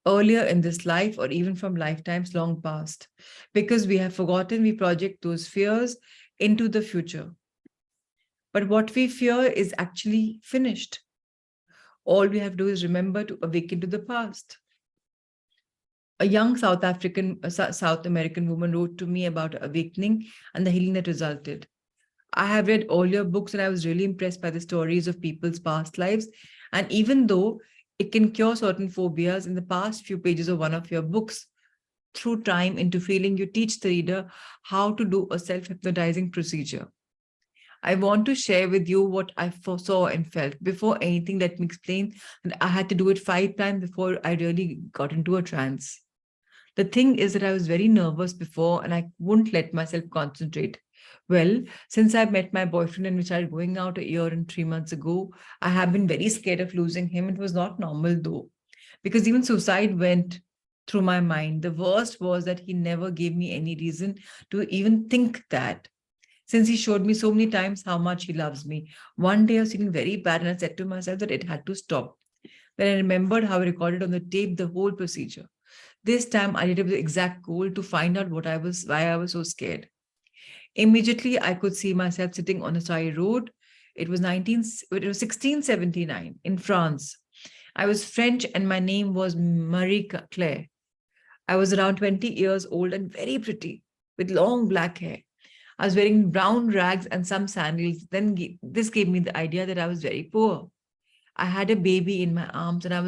earlier in this life or even from lifetimes long past. Because we have forgotten, we project those fears into the future. But what we fear is actually finished. All we have to do is remember to awaken to the past. A young South American woman wrote to me about awakening and the healing that resulted. I have read all your books and I was really impressed by the stories of people's past lives. And even though it can cure certain phobias, in the past few pages of one of your books, through time into feeling, you teach the reader how to do a self-hypnotizing procedure. I want to share with you what I saw and felt. Before anything, let me explain that I had to do it 5 times before I really got into a trance. The thing is that I was very nervous before and I wouldn't let myself concentrate. Well, since I met my boyfriend and we started going out a year and 3 months ago, I have been very scared of losing him. It was not normal though, because even suicide went through my mind. The worst was that he never gave me any reason to even think that. Since he showed me so many times how much he loves me, one day I was feeling very bad and I said to myself that it had to stop. Then I remembered how I recorded on the tape the whole procedure. This time I did it with the exact goal to find out why I was so scared. Immediately I could see myself sitting on a side road. It was 1679 in France. I was French and my name was Marie Claire. I was around 20 years old and very pretty with long black hair. I was wearing brown rags and some sandals. Then this gave me the idea that I was very poor. I had a baby in my arms and I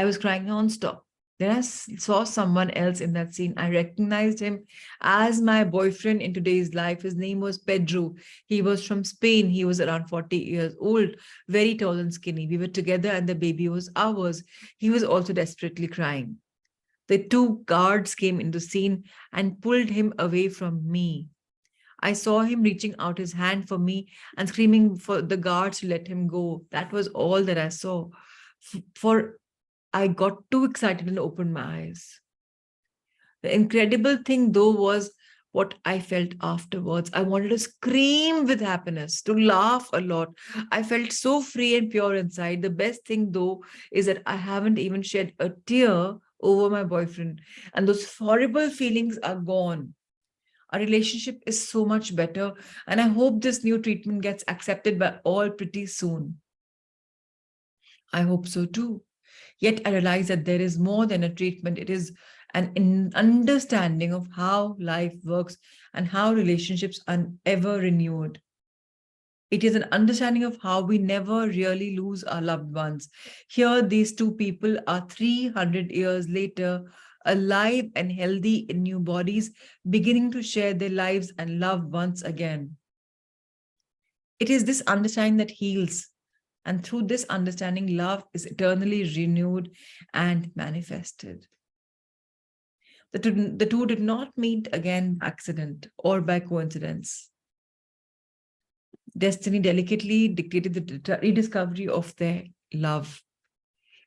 was crying nonstop. Then I saw someone else in that scene. I recognized him as my boyfriend in today's life. His name was Pedro. He was from Spain. He was around 40 years old, very tall and skinny. We were together and the baby was ours. He was also desperately crying. The 2 guards came into the scene and pulled him away from me. I saw him reaching out his hand for me and screaming for the guards to let him go. That was all that I saw. For I got too excited and opened my eyes. The incredible thing, though, was what I felt afterwards. I wanted to scream with happiness, to laugh a lot. I felt so free and pure inside. The best thing, though, is that I haven't even shed a tear over my boyfriend. And those horrible feelings are gone. Our relationship is so much better. And I hope this new treatment gets accepted by all pretty soon. I hope so too. Yet I realize that there is more than a treatment. It is an understanding of how life works and how relationships are ever renewed. It is an understanding of how we never really lose our loved ones. Here, these two people are 300 years later, alive and healthy in new bodies, beginning to share their lives and love once again. It is this understanding that heals. And through this understanding, love is eternally renewed and manifested. The two did not meet again by accident or by coincidence. Destiny delicately dictated the rediscovery of their love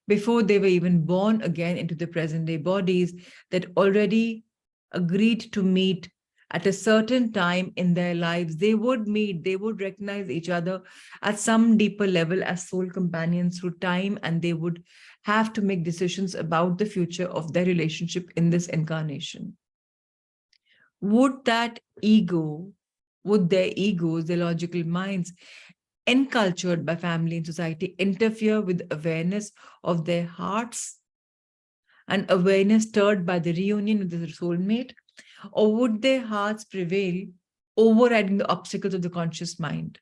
before they were even born again into the present day bodies that already agreed to meet at a certain time in their lives. They would meet, they would recognize each other at some deeper level as soul companions through time, and they would have to make decisions about the future of their relationship in this incarnation. Would that ego, would their egos, their logical minds, encultured by family and society, interfere with awareness of their hearts and awareness stirred by the reunion with their soulmate? Or would their hearts prevail, overriding the obstacles of the conscious mind?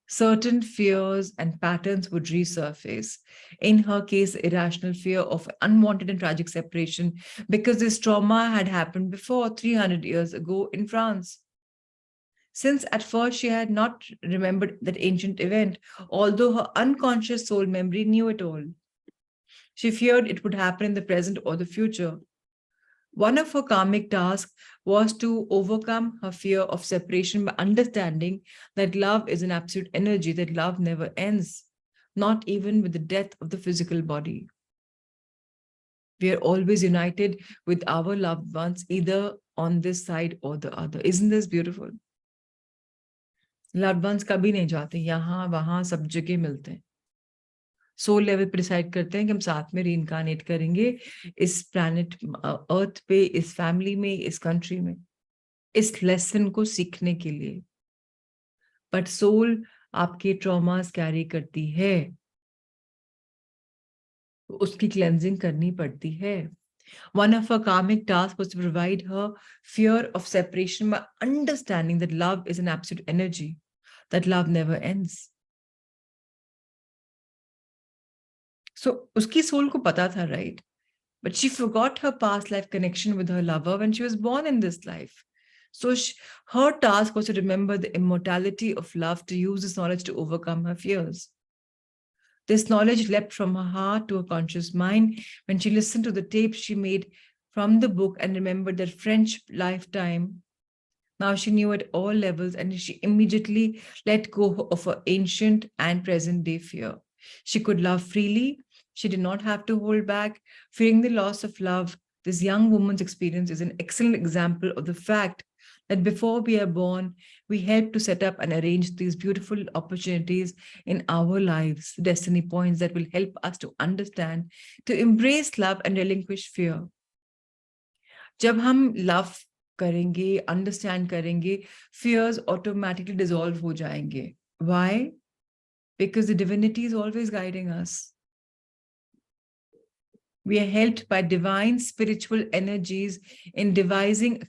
Certain fears and patterns would resurface. In her case, irrational fear of unwanted and tragic separation, because this trauma had happened before 300 years ago in France. Since at first she had not remembered that ancient event, although her unconscious soul memory knew it all. She feared it would happen in the present or the future. One of her karmic tasks was to overcome her fear of separation by understanding that love is an absolute energy, that love never ends, not even with the death of the physical body. We are always united with our loved ones, either on this side or the other. Isn't this beautiful? Loved ones कभी नहीं जाते, यहाँ वहाँ सब जगह मिलते हैं. Soul level पे डिसाइड करते हैं कि हम साथ में रीइंकार्नेट करेंगे इस प्लैनेट अर्थ पे, इस फैमिली में, इस कंट्री में, इस लेसन को सीखने के लिए. बट सोल आपके ट्रॉमास कैरी करती है, उसकी क्लेंजिंग करनी पड़ती है. One of her karmic tasks was to provide her fear of separation by understanding that love is an absolute energy, that love never ends. So उसकी सोल को पता था, right? But she forgot her past life connection with her lover when she was born in this life. So her task was to remember the immortality of love, to use this knowledge to overcome her fears. This knowledge leapt from her heart to her conscious mind when she listened to the tapes she made from the book and remembered that French lifetime. Now she knew at all levels, and she immediately let go of her ancient and present day fear. She could love freely. She did not have to hold back, fearing the loss of love. This young woman's experience is an excellent example of the fact that before we are born, we help to set up and arrange these beautiful opportunities in our lives, destiny points that will help us to understand, to embrace love and relinquish fear. जब हम love करेंगे, understand करेंगे, fears automatically dissolve हो जाएंगे. Why? Because the divinity is always guiding us. We are helped by divine spiritual energies in devising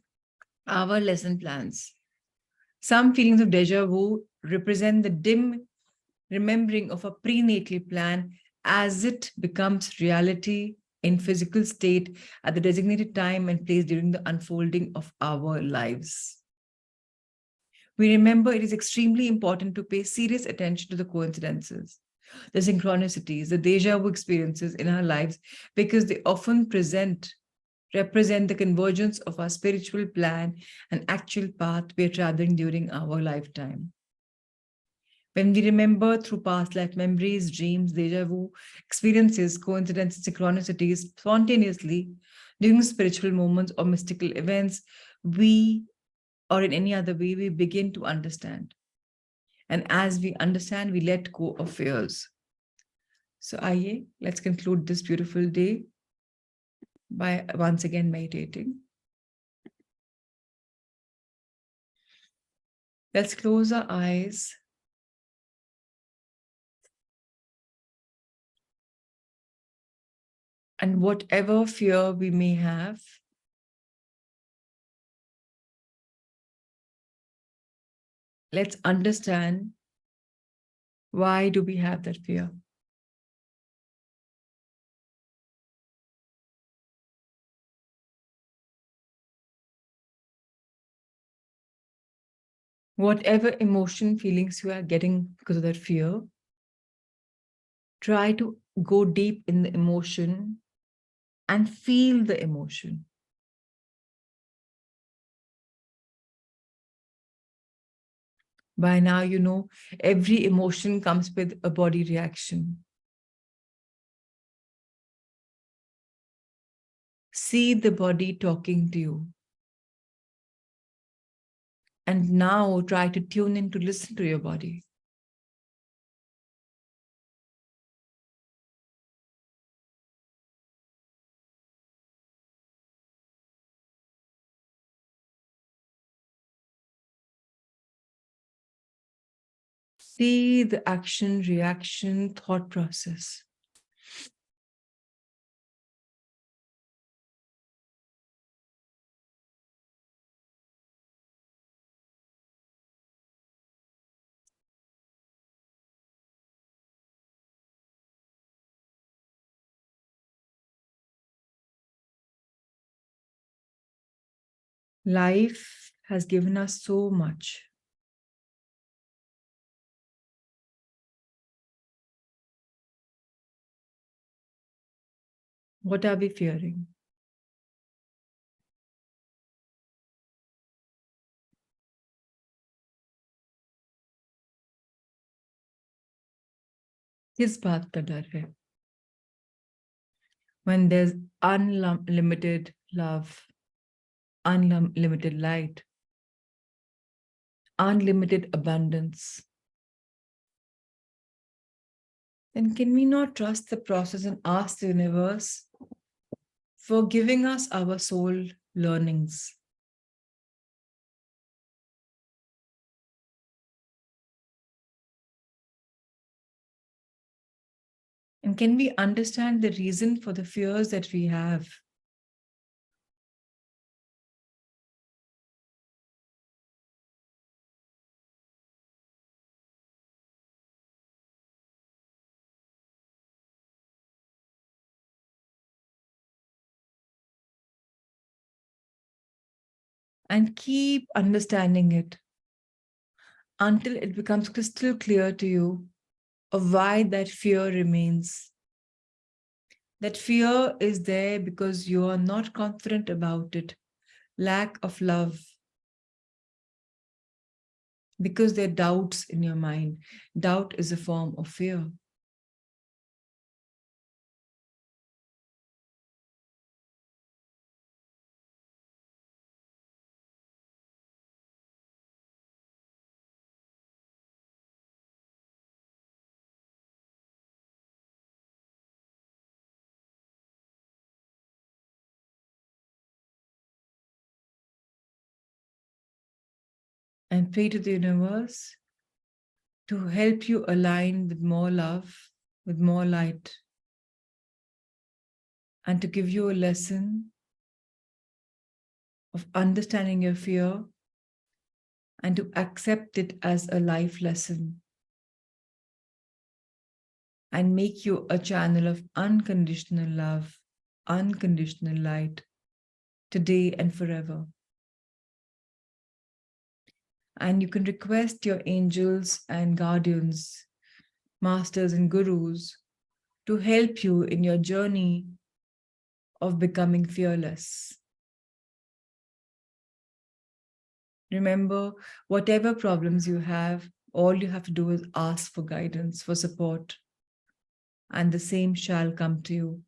our lesson plans. Some feelings of deja vu represent the dim remembering of a prenatal plan as it becomes reality in physical state at the designated time and place during the unfolding of our lives. We remember it is extremely important to pay serious attention to the coincidences, the synchronicities, the deja vu experiences in our lives, because they often represent the convergence of our spiritual plan and actual path we are traveling during our lifetime. When we remember through past life memories, dreams, deja vu, experiences, coincidences, synchronicities spontaneously during spiritual moments or mystical events, we, or in any other way, we begin to understand. And as we understand, we let go of fears. So, aye, let's conclude this beautiful day by once again meditating. Let's close our eyes And whatever fear we may have, let's understand, why do we have that fear? Whatever emotion, feelings you are getting because of that fear, try to go deep in the emotion and feel the emotion. By now, you know, every emotion comes with a body reaction. See the body talking to you. And now try to tune in to listen to your body. See the action, reaction, thought process. Life has given us so much. What are we fearing? किस बात का डर है? When there's unlimited love, unlimited light, unlimited abundance, then can we not trust the process and ask the universe for giving us our soul learnings? And can we understand the reason for the fears that we have? And keep understanding it until it becomes crystal clear to you of why that fear remains. That fear is there because you are not confident about it, lack of love, because there are doubts in your mind. Doubt is a form of fear. And pray to the universe to help you align with more love, with more light, and to give you a lesson of understanding your fear and to accept it as a life lesson and make you a channel of unconditional love, unconditional light, today and forever. And you can request your angels and guardians, masters and gurus to help you in your journey of becoming fearless. Remember, whatever problems you have, all you have to do is ask for guidance, for support, and the same shall come to you.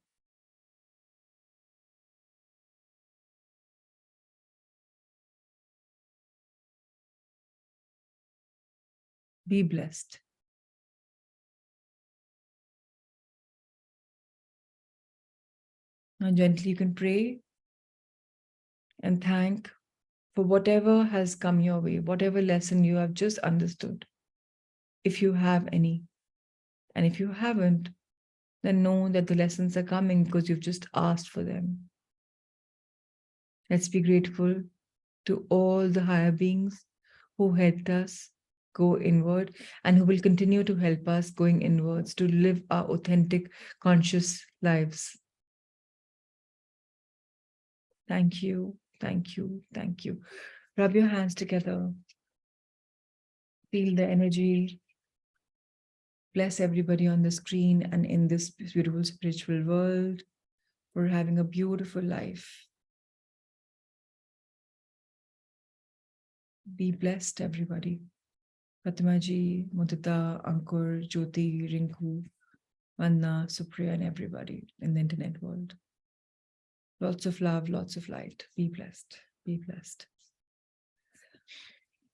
Be blessed. Now, gently you can pray and thank for whatever has come your way, whatever lesson you have just understood, if you have any. And if you haven't, then know that the lessons are coming because you've just asked for them. Let's be grateful to all the higher beings who helped us go inward and who will continue to help us going inwards to live our authentic, conscious lives. Thank you, thank you, thank you. Rub your hands together. Feel the energy. Bless everybody on the screen and in this beautiful spiritual world for having a beautiful life. Be blessed, everybody. Fatima ji, Mudita, Ankur, Jyoti, Rinku, Vanna, Supriya, and everybody in the internet world. Lots of love, lots of light. Be blessed. Be blessed.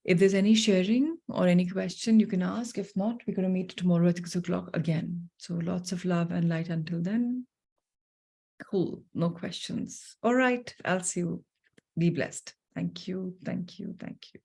If there's any sharing or any question, you can ask. If not, we're going to meet tomorrow at 6 o'clock again. So lots of love and light until then. Cool. No questions. All right. I'll see you. Be blessed. Thank you. Thank you. Thank you.